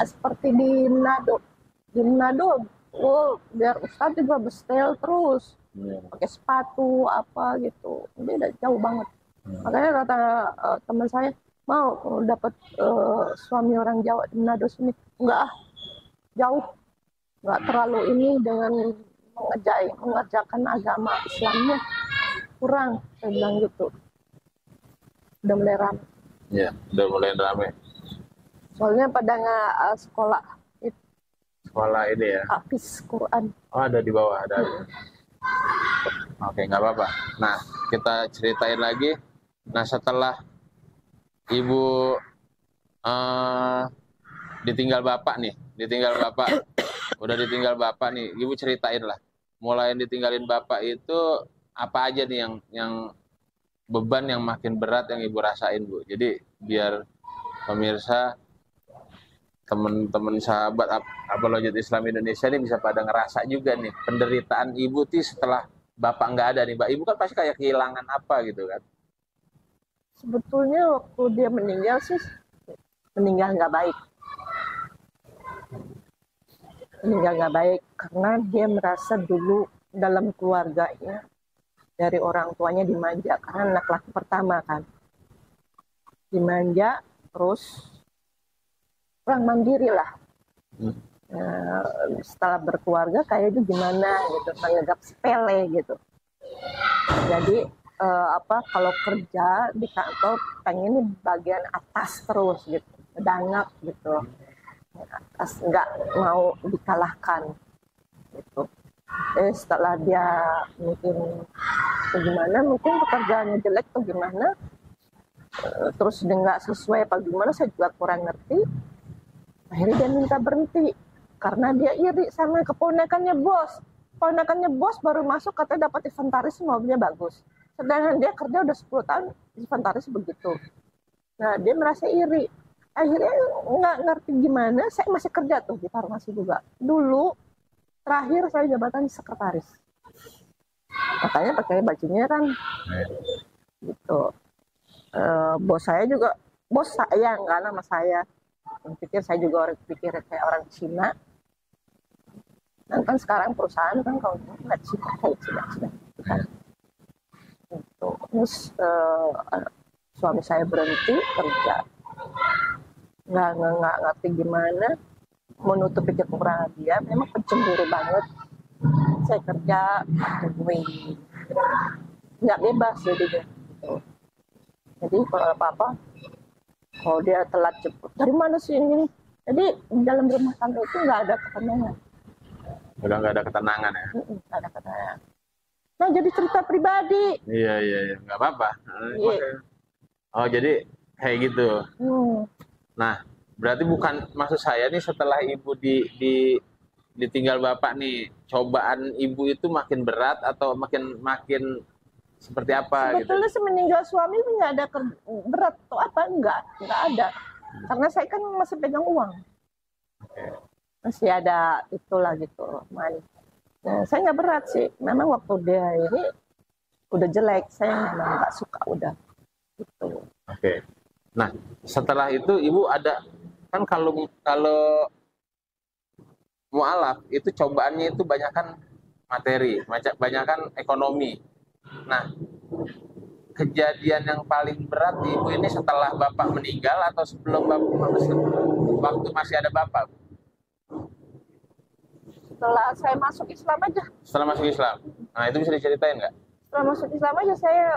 [SPEAKER 2] seperti di Manado. Di Manado, biar Ustadz juga berstyle terus, pakai sepatu apa gitu, beda jauh banget. Makanya kata teman saya, mau dapat suami orang Jawa di Manado sini, enggak jauh, nggak terlalu ini dengan mengerjakan agama Islamnya kurang, saya bilang gitu. Udah mulai ramai.
[SPEAKER 1] Iya, udah mulai ramai.
[SPEAKER 2] Soalnya pada nggak sekolah
[SPEAKER 1] ini ya.
[SPEAKER 2] Hafiz Quran.
[SPEAKER 1] Oh, ada di bawah, ada. Oke, nggak apa-apa. Nah, kita ceritain lagi. Nah, setelah ibu ditinggal bapak nih, udah ditinggal bapak nih, ibu ceritain lah. Mulai ditinggalin bapak itu apa aja nih yang beban yang makin berat yang ibu rasain, Bu. Jadi biar pemirsa, teman-teman sahabat Apologet Islam Indonesia ini bisa pada ngerasa juga nih penderitaan ibu tuh setelah bapak nggak ada nih, Mbak. Ibu kan pasti kayak kehilangan apa gitu kan?
[SPEAKER 2] Sebetulnya waktu dia meninggal sih meninggal nggak baik. Meninggal nggak baik karena dia merasa dulu dalam keluarganya dari orang tuanya dimanja, karena anak laki pertama kan, dimanja, terus kurang mandiri lah. Setelah berkeluarga kayaknya gimana gitu, menganggap sepele gitu. Jadi kalau kerja di kantor pengen bagian atas terus gitu, dangak gitu, atas, nggak mau dikalahkan gitu. Setelah dia mungkin pekerjaannya jelek atau gimana, terus dia nggak sesuai apa gimana, saya juga kurang ngerti. Akhirnya dia minta berhenti karena dia iri sama keponakannya bos. Keponakannya bos baru masuk katanya dapat inventaris, mobilnya bagus. Sedangkan dia kerja udah 10 tahun inventaris begitu. Nah, dia merasa iri. Akhirnya nggak ngerti gimana, saya masih kerja tuh di farmasi juga. Dulu terakhir saya jabatan sekretaris. Makanya pakai bajunya kan gitu. Bos saya juga, bos saya nggak nama saya. Pikir saya juga pikir kayak orang Cina. Dan kan sekarang perusahaan kan kalau nggak Cina kayak Cina. Gitu. Terus suami saya berhenti kerja, nggak ngerti gimana menutupi kekurangan dia. Memang pencemburu banget. Saya kerja tungguin, nggak bebas jadinya. Gitu. Jadi kalau apa-apa, kalau dia telat jemput, dari mana sih ini? Jadi dalam rumah tangga itu nggak ada ketenangan.
[SPEAKER 1] Udah nggak ada ketenangan ya?
[SPEAKER 2] Nggak ada ketenangan. Nah, jadi cerita pribadi.
[SPEAKER 1] Iya, nggak apa-apa. Iya. Oh, jadi kayak gitu. Nah, berarti bukan, maksud saya nih setelah ibu ditinggal bapak nih, cobaan ibu itu makin berat atau makin seperti apa?
[SPEAKER 2] Sebetulnya
[SPEAKER 1] gitu?
[SPEAKER 2] Semeninggal suami nggak ada berat atau apa, nggak ada. Karena saya kan masih pegang uang. Okay. Masih ada itulah gitu. Nah, saya nggak berat sih. Memang waktu dia ini udah jelek, saya memang nggak suka udah. Gitu.
[SPEAKER 1] Oke. Nah, setelah itu ibu ada kan, kalau mualaf itu cobaannya itu banyakan materi, banyakan ekonomi. Nah, kejadian yang paling berat ibu ini setelah bapak meninggal atau sebelum waktu masih ada bapak?
[SPEAKER 2] Setelah saya masuk Islam aja.
[SPEAKER 1] Setelah masuk Islam. Nah, itu bisa diceritain nggak?
[SPEAKER 2] Setelah masuk Islam aja saya,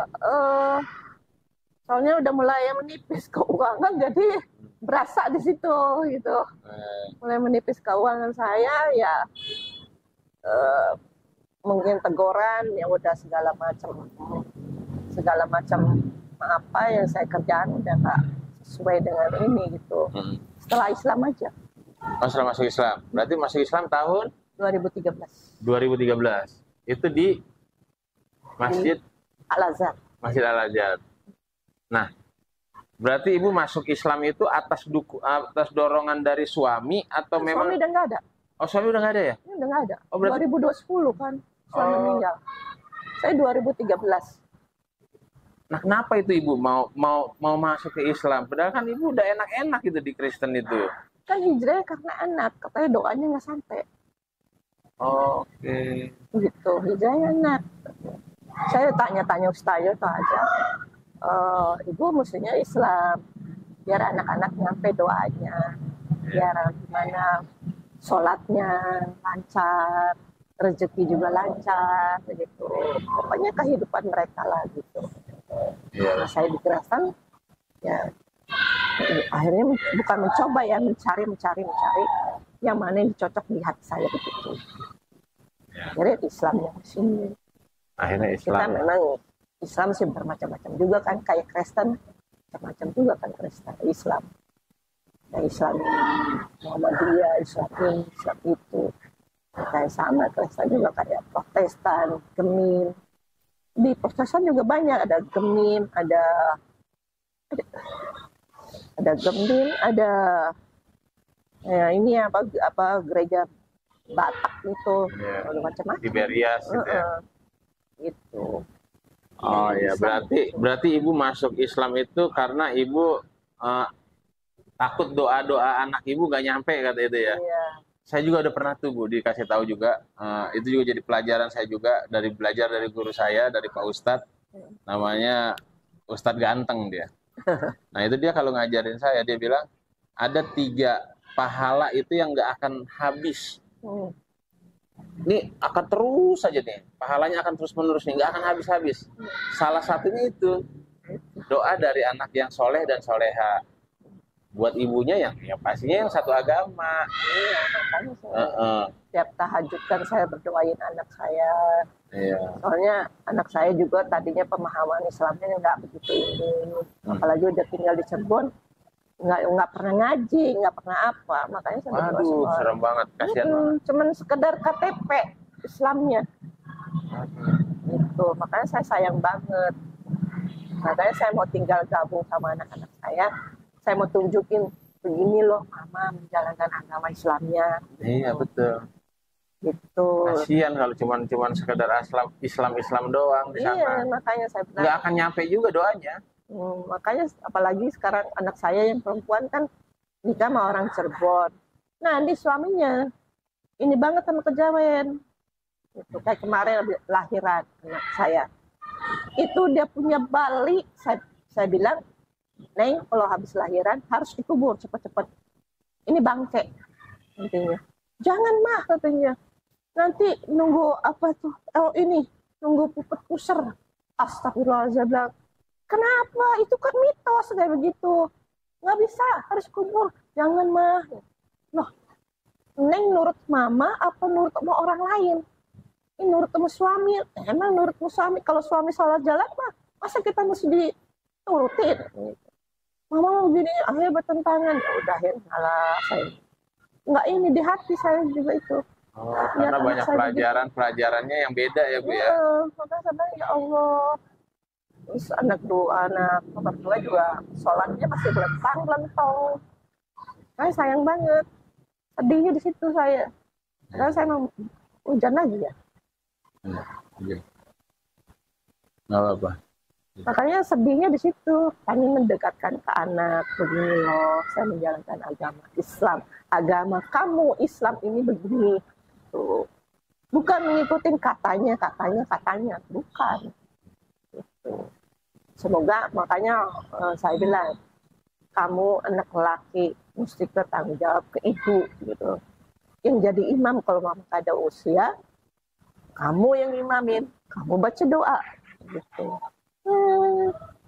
[SPEAKER 2] soalnya udah mulai menipis keuangan, jadi berasa di situ gitu. Mulai menipis keuangan saya ya. mungkin teguran, ya udah segala macam apa yang saya kerjakan udah nggak sesuai dengan ini gitu. Setelah Islam aja.
[SPEAKER 1] Oh, setelah masuk Islam. Berarti masuk Islam tahun
[SPEAKER 2] 2013.
[SPEAKER 1] 2013. Itu di Masjid
[SPEAKER 2] Al-Azhar.
[SPEAKER 1] Masjid Al-Azhar. Nah, berarti ibu masuk Islam itu atas dorongan dari suami atau memang?
[SPEAKER 2] Suami udah nggak ada.
[SPEAKER 1] Oh, suami udah nggak ada ya?
[SPEAKER 2] Udah nggak ada.
[SPEAKER 1] Oh, berarti
[SPEAKER 2] 2010 kan suami meninggal. Saya 2013.
[SPEAKER 1] Nah, kenapa itu ibu mau masuk ke Islam? Padahal kan ibu udah enak-enak gitu di Kristen itu.
[SPEAKER 2] Kan hijrah karena anak, katanya doanya nggak sampai.
[SPEAKER 1] Oke.
[SPEAKER 2] Gitu, hijrahnya anak. Saya tanya-tanya ustaz itu aja. Ibu mestinya Islam, biar anak-anak nyampe doanya, biar gimana sholatnya lancar, rezeki juga lancar, begitu. Pokoknya kehidupan mereka lah gitu. Nah, saya dikeraskan, ya akhirnya bukan mencoba ya, mencari yang mana yang cocok di hati saya begitu. Akhirnya Islam yang sini.
[SPEAKER 1] Akhirnya Islam.
[SPEAKER 2] Kita memang Islam sih bermacam-macam juga kan, kayak Kristen macam-macam juga kan Kristen, Islam. Ya, Islam Muhammadiyah, Islam ini, Islam itu. Kayak sama Kristen juga kayak Protestan, Gemim. Di Protestan juga banyak, ada Gemim, ada Gemim, ada ya ini apa gereja Batak itu, macam-macam.
[SPEAKER 1] Tiberias gitu ya.
[SPEAKER 2] Gitu.
[SPEAKER 1] Oh ya, berarti ibu masuk Islam itu karena ibu takut doa-doa anak ibu gak nyampe kata itu ya.
[SPEAKER 2] Iya.
[SPEAKER 1] Saya juga udah pernah tuh Bu dikasih tahu juga, itu juga jadi pelajaran saya juga belajar dari guru saya, dari Pak Ustadz, namanya Ustadz Ganteng dia. Nah itu dia kalau ngajarin saya, dia bilang ada 3 pahala itu yang gak akan habis. Ini akan terus saja nih, pahalanya akan terus menerus nih, nggak akan habis-habis. Salah satunya itu doa dari anak yang soleh dan soleha. Buat ibunya yang pastinya yang satu agama.
[SPEAKER 2] Iya, makanya tiap tahajud kan saya berdoain anak saya.
[SPEAKER 1] Iya.
[SPEAKER 2] Soalnya anak saya juga tadinya pemahaman Islamnya nggak begitu ini. Apalagi udah tinggal di Cirebon, nggak pernah ngaji, nggak pernah apa. Makanya saya berdoa.
[SPEAKER 1] Waduh, serem banget, kasihan banget.
[SPEAKER 2] Cuman sekedar KTP Islamnya. Gitu, makanya saya sayang banget. Makanya saya mau tinggal gabung sama anak-anak saya. Saya mau tunjukin begini loh, mama menjalankan agama Islamnya.
[SPEAKER 1] Iya betul.
[SPEAKER 2] Gitu.
[SPEAKER 1] Kasihan kalau cuman sekedar Islam doang di sana.
[SPEAKER 2] Iya, makanya saya bilang.
[SPEAKER 1] Nggak akan nyampe juga doanya.
[SPEAKER 2] Makanya apalagi sekarang anak saya yang perempuan kan nikah sama orang Cirebon. Nah, ini suaminya ini banget sama kejawen. Itu kayak kemarin lahiran anak saya. Itu dia punya Bali. Saya bilang, Neng, kalau habis lahiran harus dikubur cepat-cepat. Ini bangke intinya. Jangan mah katanya. Nanti nunggu apa tuh? Ini nunggu puput puser. Astagfirullahaladzim. Bilang, kenapa? Itu kan mitos kayak begitu. Nggak bisa, harus kubur. Jangan mah. Loh, Neng nurut mama apa nurut sama orang lain? Ini nurut sama suami. Emang nurut sama suami. Kalau suami salah jalan mah, masa kita mesti diturutin? Mama begini, akhirnya bertentangan. Ya udah, akhirnya saya. Nggak ini di hati saya juga itu.
[SPEAKER 1] Oh, karena banyak pelajarannya yang beda ya Bu ya.
[SPEAKER 2] Makanya saya bilang, ya Allah. Terus anak nomor 2 juga sholatnya masih lentang. Saya sayang banget. Sedihnya di situ saya. Karena saya mau hujan lagi ya.
[SPEAKER 1] Iya. Nggak apa-apa.
[SPEAKER 2] Makanya sedihnya di situ. Kami mendekatkan ke anak. Begini loh, saya menjalankan agama Islam. Agama kamu Islam ini begini. Tuh. Bukan mengikuti katanya. Bukan. Gitu. Semoga makanya saya bilang, kamu anak laki mesti bertanggung jawab ke ibu gitu. Yang jadi imam kalau mama ada usia, kamu yang imamin, kamu baca doa gitu.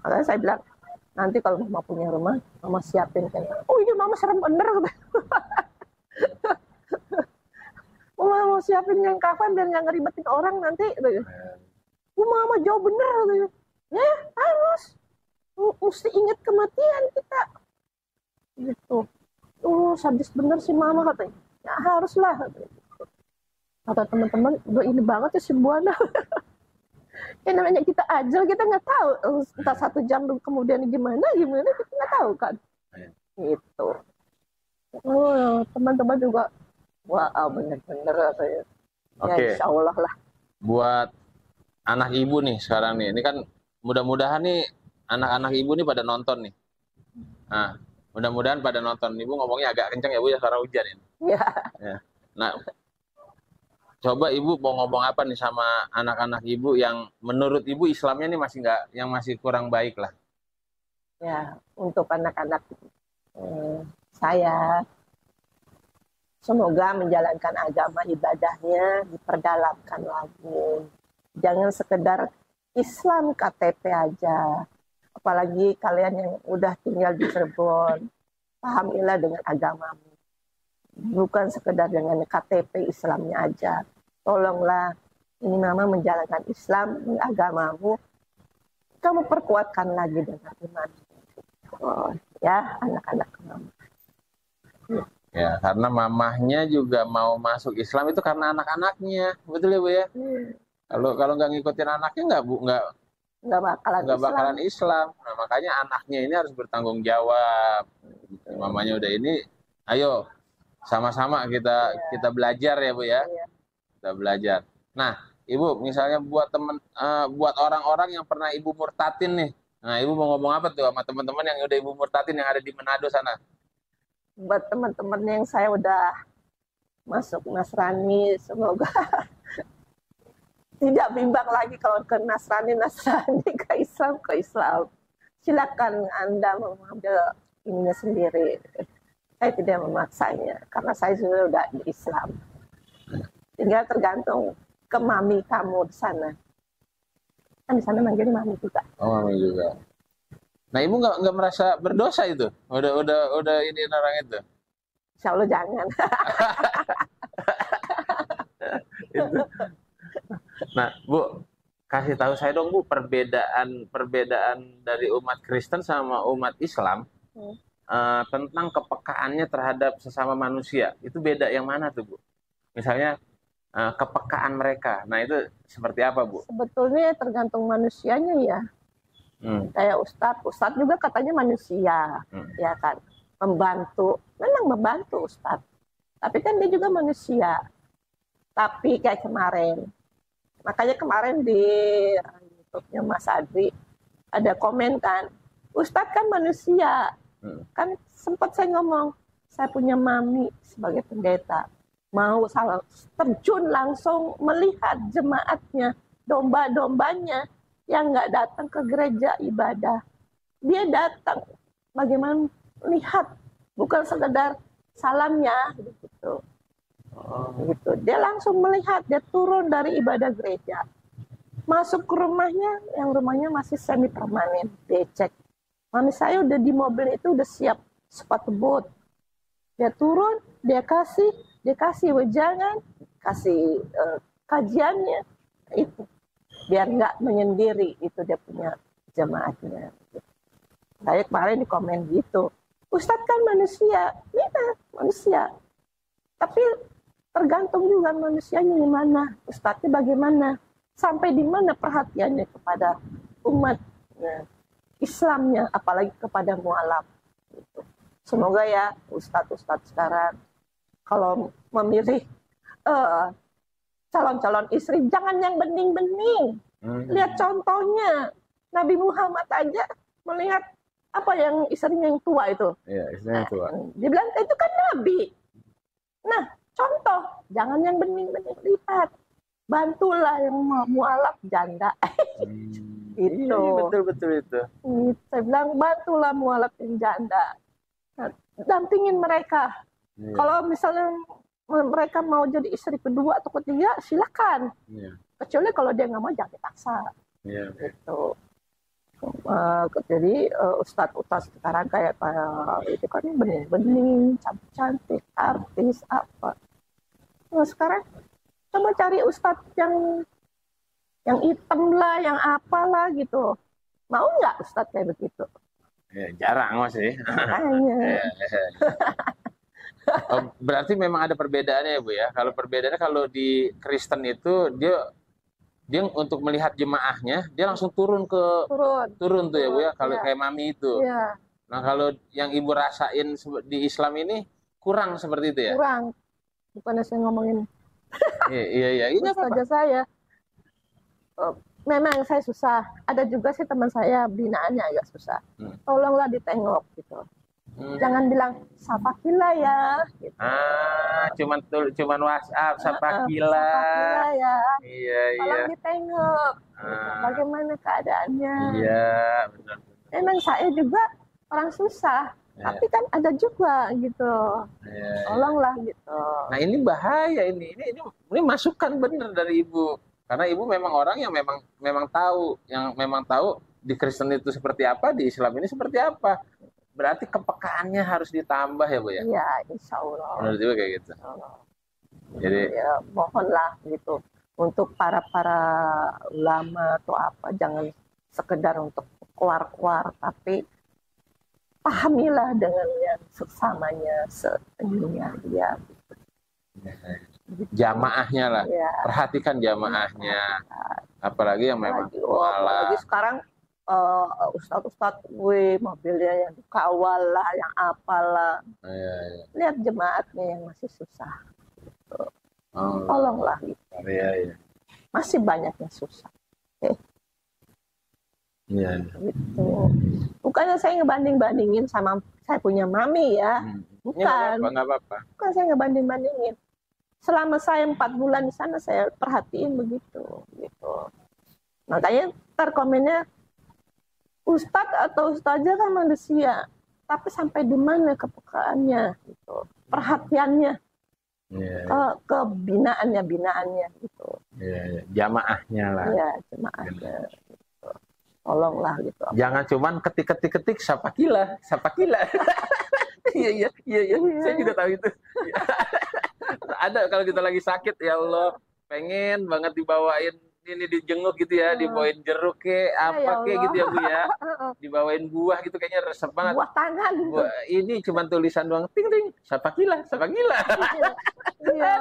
[SPEAKER 2] Makanya saya bilang, nanti kalau mama punya rumah, mama siapin kayak, oh ini mama serem bener. Mama mau siapin yang kafan biar nggak ngeribetin orang nanti. Mama jauh bener. Ya harus. Mesti ingat kematian kita. Gitu. Sadis bener sih mama katanya. Ya haruslah. Kata teman-teman, udah ini banget ya si Buana. Ya namanya kita ajal, kita nggak tahu. Entah 1 jam kemudian gimana kita nggak tahu kan. Gitu. Teman-teman juga, wah bener-bener katanya. Ya insya Allah lah.
[SPEAKER 1] Buat anak ibu nih sekarang nih, ini kan mudah-mudahan nih anak-anak ibu nih pada nonton nih. Nah, mudah-mudahan pada nonton. Ibu ngomongnya agak kencang ya Bu ya, karena hujan ini.
[SPEAKER 2] Ya.
[SPEAKER 1] Nah, coba ibu mau ngomong apa nih sama anak-anak ibu yang menurut ibu Islamnya nih masih nggak, yang masih kurang baik lah.
[SPEAKER 2] Ya, untuk anak-anak saya semoga menjalankan agama ibadahnya diperdalamkan lagi. Jangan sekedar Islam KTP aja. Apalagi kalian yang udah tinggal di Cirebon, pahamilah dengan agamamu. Bukan sekedar dengan KTP Islamnya aja. Tolonglah, ini mama menjalankan Islam, agamamu. Kamu perkuatkan lagi dengan iman. Ya, anak-anak mama.
[SPEAKER 1] Ya, karena mamahnya juga mau masuk Islam itu karena anak-anaknya, betul ya Bu ya? Kalau nggak ngikutin anaknya nggak bakalan Islam. Nah, makanya anaknya ini harus bertanggung jawab. Mamanya udah ini, ayo sama-sama kita belajar ya Bu ya. Kita belajar. Nah, Ibu misalnya buat orang-orang yang pernah Ibu murtatin nih. Nah, Ibu mau ngomong apa tuh sama teman-teman yang udah Ibu murtatin yang ada di Manado sana?
[SPEAKER 2] Buat teman-teman yang saya udah masuk Nasrani, semoga tidak bimbang lagi kalau ke Nasrani, ke Islam. Silakan Anda mengambil ininya sendiri. Saya tidak memaksanya, karena saya sudah di Islam. Tinggal tergantung ke mami kamu di sana. Kan di sana manggilnya mami juga.
[SPEAKER 1] Oh, mami juga. Nah, Ibu nggak merasa berdosa itu? Udah ini orang itu?
[SPEAKER 2] Insya Allah jangan.
[SPEAKER 1] Itu. Nah, Bu, kasih tahu saya dong Bu, perbedaan dari umat Kristen sama umat Islam tentang kepekaannya terhadap sesama manusia. Itu beda yang mana tuh Bu? Misalnya kepekaan mereka. Nah, itu seperti apa Bu?
[SPEAKER 2] Sebetulnya tergantung manusianya ya. Kayak Ustadz juga katanya manusia, ya kan, memang membantu Ustadz. Tapi kan dia juga manusia. Tapi kayak kemarin, makanya kemarin di YouTube-nya Mas Adri ada komen kan, Ustadz kan manusia, kan sempat saya ngomong, saya punya mami sebagai pendeta, mau terjun langsung melihat jemaatnya, domba-dombanya yang nggak datang ke gereja ibadah. Dia datang bagaimana lihat, bukan sekedar salamnya gitu. Gitu. Dia langsung melihat, dia turun dari ibadah gereja. Masuk ke rumahnya, yang rumahnya masih semi permanen. Dia cek. Mami saya udah di mobil itu udah siap sepatu bot. Dia turun, dia kasih wejangan, kasih kajiannya itu. Biar nggak menyendiri, itu dia punya jemaatnya. Saya kemarin di komen gitu, Ustadz kan manusia, iya manusia, tapi tergantung juga manusianya gimana, Ustadznya bagaimana, sampai di mana perhatiannya kepada umat Islamnya, apalagi kepada mualaf. Gitu. Semoga ya Ustadz sekarang kalau memilih calon-calon istri, jangan yang bening-bening. Lihat contohnya, Nabi Muhammad aja melihat apa yang istrinya yang tua itu.
[SPEAKER 1] Iya, istrinya yang tua.
[SPEAKER 2] Dia bilang, itu kan Nabi. Nah, contoh, jangan yang bening-bening, lihat. Bantulah yang mualaf janda. Itu.
[SPEAKER 1] Iya, betul-betul itu.
[SPEAKER 2] Saya bilang, bantulah mualaf yang janda. Nah, dampingin mereka. Iya. Kalau misalnya mereka mau jadi istri kedua atau ketiga, silakan. Yeah. Kecuali kalau dia nggak mau, jangan dipaksa.
[SPEAKER 1] Yeah.
[SPEAKER 2] Gitu. Jadi ustadz sekarang kayak itu kan bening-bening, cantik-cantik, artis apa. Nah, sekarang coba cari ustadz yang hitam lah, yang apalah gitu. Mau nggak ustadz kayak begitu?
[SPEAKER 1] Ya, jarang masih.
[SPEAKER 2] Makanya.
[SPEAKER 1] Oh, berarti memang ada perbedaannya ya Bu ya. Kalau perbedaannya kalau di Kristen itu dia dia untuk melihat jemaahnya dia langsung turun tuh ya Bu ya. Kalau
[SPEAKER 2] Iya.
[SPEAKER 1] kayak mami itu.
[SPEAKER 2] Iya,
[SPEAKER 1] Nah kalau yang Ibu rasain di Islam ini kurang seperti itu ya.
[SPEAKER 2] kurang. Bukannya saya ngomongin
[SPEAKER 1] Iya ini apa?
[SPEAKER 2] ustazah saya. Memang saya susah. Ada juga sih teman saya binaannya agak susah. Tolonglah ditengok gitu. Jangan bilang sapakila ya. Gitu.
[SPEAKER 1] Cuman WhatsApp sapakila
[SPEAKER 2] ya.
[SPEAKER 1] Iya.
[SPEAKER 2] Tolong ditengok. Bagaimana keadaannya?
[SPEAKER 1] Iya, benar.
[SPEAKER 2] Memang saya juga orang susah. Tapi kan ada juga gitu. Tolonglah gitu.
[SPEAKER 1] Nah ini bahaya ini masukan benar dari Ibu. Karena Ibu memang orang yang memang tahu di Kristen itu seperti apa, di Islam ini seperti apa. Berarti kepekaannya harus ditambah ya Bu ya?
[SPEAKER 2] Iya, insya Allah.
[SPEAKER 1] Menurut Ibu kayak gitu. Jadi
[SPEAKER 2] ya mohonlah gitu untuk para ulama atau apa, jangan sekedar untuk keluar, tapi pahamilah dengan yang sesamanya sedunia dia.
[SPEAKER 1] Jamaahnya lah,
[SPEAKER 2] ya.
[SPEAKER 1] Perhatikan jamaahnya. Apalagi yang memang
[SPEAKER 2] apalagi sekarang ustadz mobilnya yang dikawal lah, yang apalah. Lihat jemaatnya yang masih susah. Gitu. Tolonglah gitu. Masih banyak yang susah. Gitu. Bukannya saya ngebanding-bandingin sama saya punya mami ya. Bukan.
[SPEAKER 1] Nggak apa-apa.
[SPEAKER 2] Bukan saya ngebanding-bandingin. Selama saya 4 bulan di sana saya perhatiin begitu. Gitu. Makanya ntar komennya, ustadz atau ustazah kan manusia, tapi sampai di mana kepekaannya, gitu, perhatiannya, binaannya, gitu.
[SPEAKER 1] Jamaahnya lah.
[SPEAKER 2] Iya, jamaahnya. Gitu. Tolonglah gitu.
[SPEAKER 1] Jangan cuman ketik sapakila. Iya. Saya juga tahu itu. Ada kalau kita lagi sakit, ya Allah, pengen banget dibawain ini, dijenguk gitu ya, dibawain jeruk gitu ya Bu ya, dibawain buah gitu, kayaknya resep banget.
[SPEAKER 2] Buah tangan.
[SPEAKER 1] Ini cuma tulisan doang, ting sapakila.
[SPEAKER 2] Iya.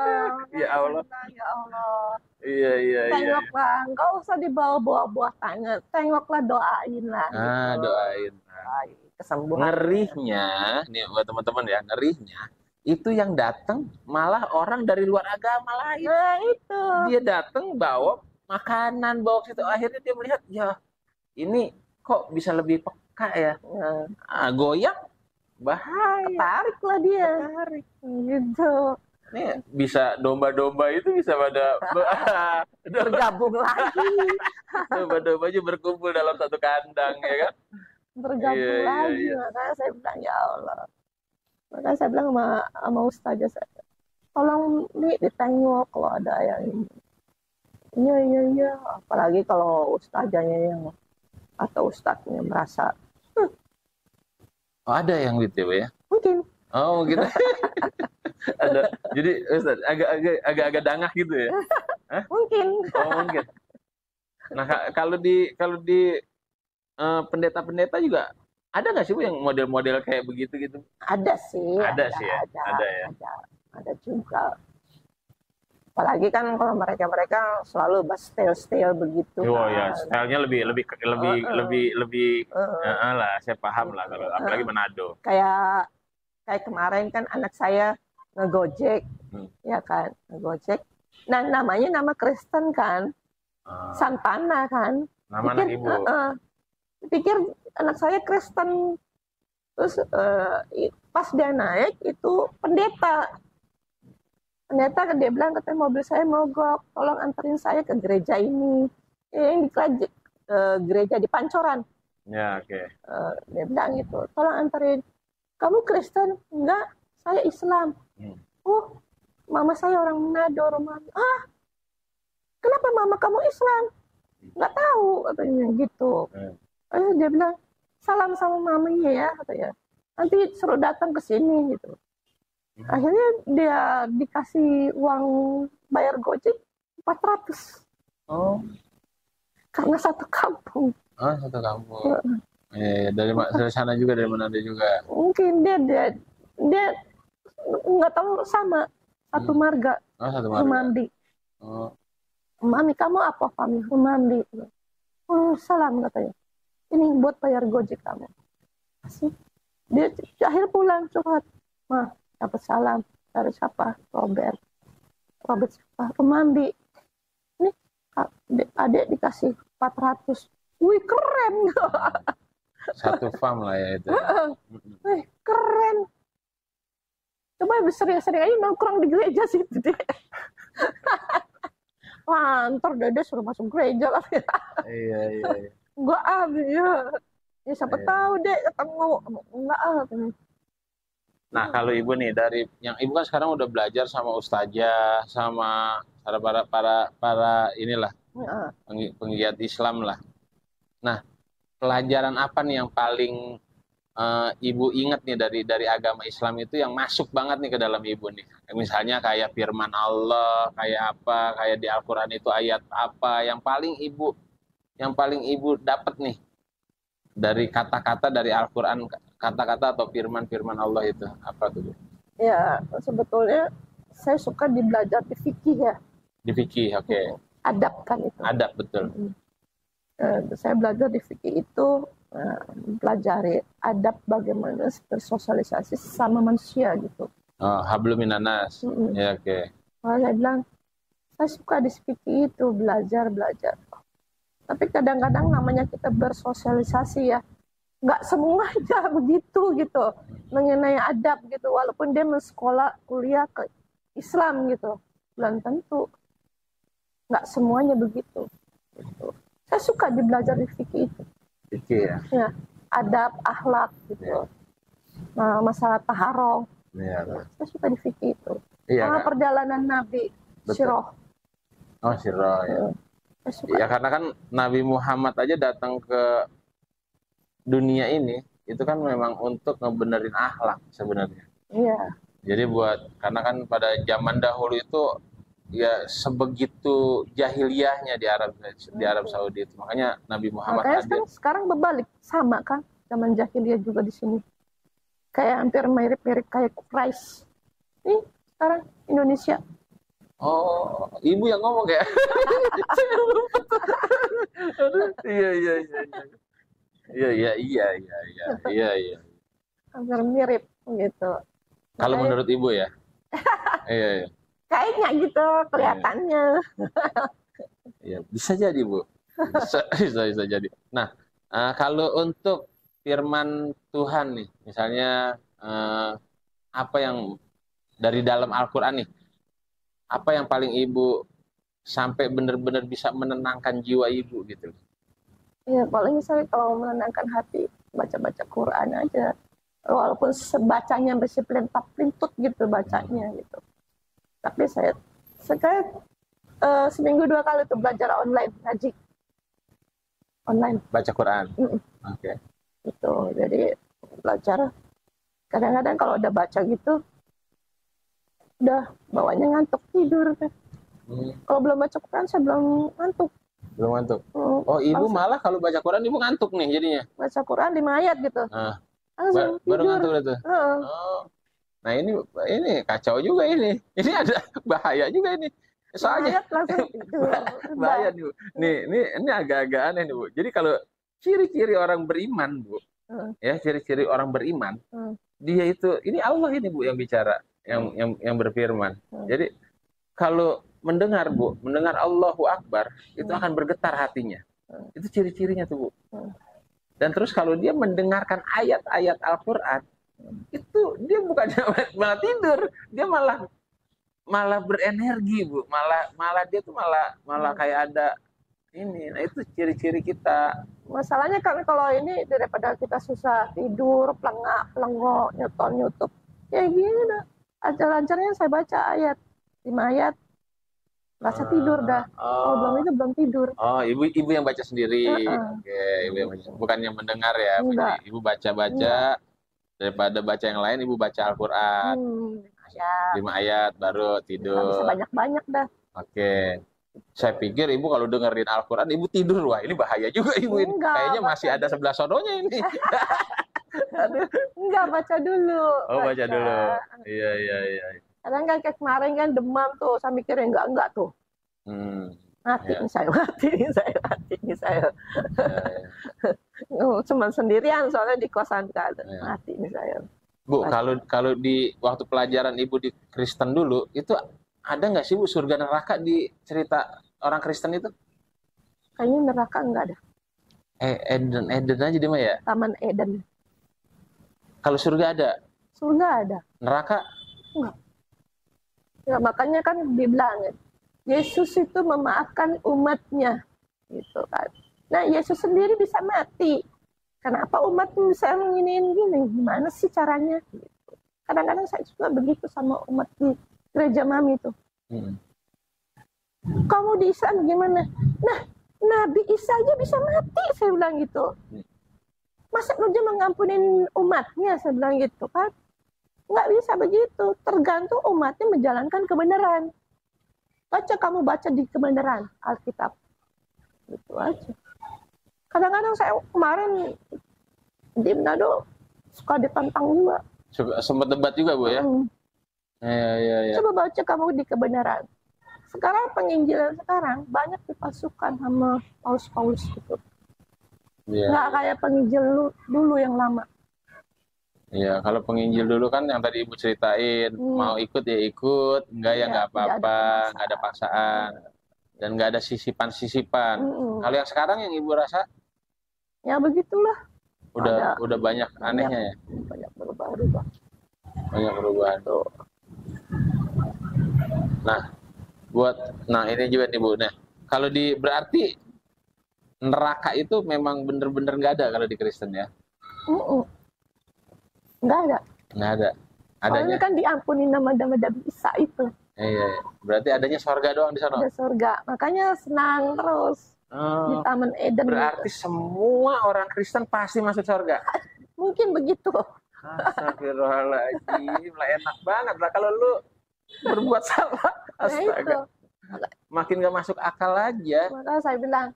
[SPEAKER 1] Ya Allah.
[SPEAKER 2] Ya Allah.
[SPEAKER 1] Iya.
[SPEAKER 2] Tengoklah, nggak usah dibawa buah tangan. Tengoklah, doain lah. Gitu.
[SPEAKER 1] Doain.
[SPEAKER 2] Kesembuhan.
[SPEAKER 1] Ngerinya, nih buat teman-teman ya, ngerinya itu yang datang malah orang dari luar agama lain.
[SPEAKER 2] Nah itu.
[SPEAKER 1] Dia datang bawa makanan, bawa situ, akhirnya dia melihat, ya ini kok bisa lebih peka ya. Goyang, bahaya.
[SPEAKER 2] Ketariklah dia. Gitu.
[SPEAKER 1] Nih bisa domba-domba itu bisa pada
[SPEAKER 2] bergabung lagi.
[SPEAKER 1] Domba-dombanya berkumpul dalam satu kandang ya kan.
[SPEAKER 2] Bergabung lagi. Makanya saya bilang, ya Allah. Makanya saya bilang sama ustazah saya, tolong nih ditengok kalau ada yang ini. Iya. Apalagi kalau ustazahnya yang atau ustaznya merasa
[SPEAKER 1] ada yang gitu ya?
[SPEAKER 2] Mungkin.
[SPEAKER 1] Oh gitu. Ada. Jadi Ustaz agak dangah gitu ya?
[SPEAKER 2] Mungkin.
[SPEAKER 1] Oh mungkin. Nah kalau di pendeta-pendeta juga ada nggak sih Bu yang model-model kayak begitu gitu?
[SPEAKER 2] Ada sih.
[SPEAKER 1] Ada
[SPEAKER 2] Ada juga. Apalagi kan kalau mereka selalu style begitu.
[SPEAKER 1] Oh ya, stylenya lebih lah. Saya paham lah kalau apalagi Manado.
[SPEAKER 2] Kayak kemarin kan anak saya ngegojek, ya kan, ngegojek. Nah namanya nama Kristen kan, Santana kan.
[SPEAKER 1] Nama anak ibu.
[SPEAKER 2] Pikir anak saya Kristen, terus pas dia naik itu pendeta kan, dia bilang, katanya mobil saya mogok, tolong anterin saya ke gereja ini, yang di gereja di Pancoran.
[SPEAKER 1] Ya oke.
[SPEAKER 2] Dia bilang gitu, tolong anterin. Kamu Kristen? Enggak, saya Islam. Oh, mama saya orang Manado, rumahnya. Kenapa mama kamu Islam? Nggak tahu katanya gitu. Dia bilang, salam sama mamanya ya katanya. Nanti suruh datang ke sini gitu. Akhirnya dia dikasih uang bayar Gojek 400
[SPEAKER 1] Oh,
[SPEAKER 2] karena satu kampung.
[SPEAKER 1] oh satu kampung. Dari sana juga, dari Manado juga.
[SPEAKER 2] Mungkin dia nggak tahu sama satu marga.
[SPEAKER 1] Oh, satu marga.
[SPEAKER 2] Rumandi.
[SPEAKER 1] Oh,
[SPEAKER 2] Mami, kamu apa, Fami? Rumandi. Oh, salam katanya. Ini buat bayar Gojek kamu. Asik. Dia akhir pulang curhat. Mah, dapat salam dari siapa? Robert. Robert siapa? Rumandi. Ini adik dikasih 400. Wih, keren.
[SPEAKER 1] satu farm lah ya itu.
[SPEAKER 2] Wih, keren. Coba sering-sering aja nongkrong di gereja situ deh. Wah, ntar Dede suruh masuk gereja lah ya.
[SPEAKER 1] Iya.
[SPEAKER 2] Enggak ya. Ya siapa tahu deh ketemu. Enggak
[SPEAKER 1] Nah, kalau ibu nih, dari yang ibu kan sekarang udah belajar sama ustazah, sama para inilah
[SPEAKER 2] Ya.
[SPEAKER 1] penggiat Islam lah. Nah, pelajaran apa nih yang paling ibu ingat nih dari agama Islam itu yang masuk banget nih ke dalam ibu nih? Misalnya kayak firman Allah, kayak apa, kayak di Al-Qur'an itu ayat apa yang paling ibu dapat nih dari kata-kata dari Al-Qur'an, kata-kata atau firman-firman Allah itu apa tuh?
[SPEAKER 2] Ya, sebetulnya saya suka belajar di fikih ya.
[SPEAKER 1] Di fikih, oke.
[SPEAKER 2] Adab kan itu.
[SPEAKER 1] Adab, betul.
[SPEAKER 2] Saya belajar di fikih itu pelajari adab bagaimana bersosialisasi sama manusia gitu.
[SPEAKER 1] Oh, hablum minanas. Ya, oke.
[SPEAKER 2] Saya bilang, saya suka di fikih itu belajar. Tapi kadang-kadang namanya kita bersosialisasi ya, nggak semuanya begitu gitu mengenai adab gitu. Walaupun dia sekolah kuliah ke Islam gitu, belum tentu. Nggak semuanya begitu. Gitu. Saya suka belajar di fikih itu.
[SPEAKER 1] Fikih ya.
[SPEAKER 2] Ya, adab, akhlak gitu. Nah, masalah taharah.
[SPEAKER 1] Iya.
[SPEAKER 2] Saya suka di fikih itu.
[SPEAKER 1] Iya, kan?
[SPEAKER 2] Perjalanan Nabi, Sirah.
[SPEAKER 1] Oh, Sirah ya. Ya karena kan Nabi Muhammad aja datang ke dunia ini itu kan memang untuk ngebenerin akhlak sebenarnya.
[SPEAKER 2] Iya.
[SPEAKER 1] Jadi karena kan pada zaman dahulu itu ya sebegitu jahiliyahnya di Arab Saudi itu. Makanya Nabi Muhammad
[SPEAKER 2] Makanya sekarang berbalik sama kan zaman jahiliyah juga di sini. Kayak hampir mirip-mirip kayak Quraisy. Nih sekarang Indonesia.
[SPEAKER 1] Oh, ibu yang ngomong ya? Iya.
[SPEAKER 2] Hampir mirip gitu.
[SPEAKER 1] Kalau menurut ibu ya? Iya.
[SPEAKER 2] Kayaknya gitu kelihatannya.
[SPEAKER 1] Iya, bisa jadi Bu. Bisa jadi. Nah, kalau untuk firman Tuhan nih, misalnya apa yang dari dalam Al-Quran nih, apa yang paling ibu sampai benar-benar bisa menenangkan jiwa ibu gitu?
[SPEAKER 2] Iya, paling saya kalau menenangkan hati baca-baca Quran aja. Walaupun sebacanya bersepelintak-pelintut gitu bacanya gitu. Tapi saya seminggu 2 kali tuh belajar online ngaji. Online.
[SPEAKER 1] Baca Quran. Oke.
[SPEAKER 2] Gitu. Jadi belajar. Kadang-kadang kalau udah baca gitu, udah bawanya ngantuk tidur. Kalau belum baca Quran saya belum ngantuk.
[SPEAKER 1] Belum ngantuk. Oh, ibu malah kalau baca Quran ibu ngantuk nih jadinya.
[SPEAKER 2] Baca Quran 5 ayat gitu.
[SPEAKER 1] Baru ngantuk itu. Oh. Nah, ini kacau juga ini. Ini ada bahaya juga ini. Soalnya
[SPEAKER 2] langsung tidur.
[SPEAKER 1] bahaya nih, Bu. Ini agak-agak aneh nih, Bu. Jadi kalau ciri-ciri orang beriman, Bu. Ya, ciri-ciri orang beriman. Dia itu ini Allah ini, Bu, yang bicara, yang berfirman. Jadi kalau mendengar Allahu Akbar, itu akan bergetar hatinya. Itu ciri-cirinya tuh, Bu. Dan terus kalau dia mendengarkan ayat-ayat Al-Qur'an, itu dia bukannya malah tidur, dia malah berenergi, Bu. Malah dia tuh malah kayak ada ini. Nah, itu ciri-ciri kita.
[SPEAKER 2] Masalahnya kan kalau ini daripada kita susah tidur, pelengok, nyuton, ya gini. Lancar-lancarnya saya baca ayat 5 ayat. Rasa tidur dah. Belum itu belum tidur.
[SPEAKER 1] Oh, ibu yang baca sendiri. Oke, ibu yang baca. Bukan yang mendengar ya. Ibu baca-baca. Daripada baca yang lain, ibu baca Al-Quran.
[SPEAKER 2] ayat.
[SPEAKER 1] 5 ayat baru
[SPEAKER 2] Nggak bisa
[SPEAKER 1] tidur.
[SPEAKER 2] banyak-banyak dah.
[SPEAKER 1] Oke. Saya pikir ibu kalau dengerin Al-Quran, ibu tidur. Wah, ini bahaya juga ibu ini.
[SPEAKER 2] Enggak,
[SPEAKER 1] Kayaknya masih
[SPEAKER 2] baca
[SPEAKER 1] ada
[SPEAKER 2] dulu.
[SPEAKER 1] sebelah sononya ini. Aduh.
[SPEAKER 2] Enggak, baca dulu.
[SPEAKER 1] Oh, baca dulu. Iya, iya, iya.
[SPEAKER 2] Kadang kan kayak kemarin kan demam tuh, saya mikirnya enggak tuh.
[SPEAKER 1] Hmm.
[SPEAKER 2] Mati
[SPEAKER 1] Ya,
[SPEAKER 2] nih saya, mati nih saya, mati nih saya.
[SPEAKER 1] ya, ya.
[SPEAKER 2] Cuma sendirian soalnya di kosan kan.
[SPEAKER 1] Ya.
[SPEAKER 2] Mati nih saya.
[SPEAKER 1] Bu, kalau di waktu pelajaran ibu di Kristen dulu, itu ada nggak sih Bu surga neraka di cerita orang Kristen itu?
[SPEAKER 2] Kayaknya neraka enggak ada.
[SPEAKER 1] Eden, Eden aja dia mah ya.
[SPEAKER 2] Taman Eden.
[SPEAKER 1] Kalau surga ada,
[SPEAKER 2] Surga ada.
[SPEAKER 1] neraka
[SPEAKER 2] Enggak. Ya, makanya kan dibilang Yesus itu memaafkan umatnya gitu kan. Nah, Yesus sendiri bisa mati. Kenapa umat bisa nginiin gini? Gimana sih caranya? Gitu. Kadang-kadang saya juga begitu sama umat di gereja mami tuh. Kamu di Islam gimana? Nah, Nabi Isa aja bisa mati, saya bilang gitu. Masa aja mengampunin umatnya, saya bilang gitu kan. Nggak bisa begitu, tergantung umatnya menjalankan kebenaran. Kamu baca di kebenaran Alkitab. Gitu aja. Kadang-kadang saya kemarin di Manado suka ditantang juga.
[SPEAKER 1] sempat debat juga Bu ya? Ya.
[SPEAKER 2] Coba baca kamu di kebenaran. Sekarang penginjilan sekarang banyak dipasukan sama paus-paus gitu.
[SPEAKER 1] Ya.
[SPEAKER 2] Nggak kayak penginjil dulu yang lama.
[SPEAKER 1] Iya, kalau penginjil dulu kan yang tadi Ibu ceritain, mau ikut ya ikut, enggak ya enggak apa-apa, enggak ada paksaan, dan enggak ada sisipan-sisipan. Kalau yang sekarang yang Ibu rasa?
[SPEAKER 2] Ya begitulah.
[SPEAKER 1] Udah banyak anehnya ya?
[SPEAKER 2] Banyak berubah-ubah.
[SPEAKER 1] Banyak perubahan. Nah, ini juga nih Bu. Nah, kalau berarti neraka itu memang bener-bener nggak ada kalau di Kristen ya?
[SPEAKER 2] Nggak ada.
[SPEAKER 1] Nggak ada. Adanya
[SPEAKER 2] soalnya kan diampuni nama Nabi Isa itu.
[SPEAKER 1] Iya. Berarti adanya surga doang di sana.
[SPEAKER 2] Ada surga. Makanya senang terus di Taman Eden.
[SPEAKER 1] Berarti gitu. Semua orang Kristen pasti masuk surga.
[SPEAKER 2] Mungkin begitu.
[SPEAKER 1] Astagfirullahaladzim, lah enak banget lah kalau lu berbuat salah. Astaga. Makin gak masuk akal aja.
[SPEAKER 2] Maka saya bilang,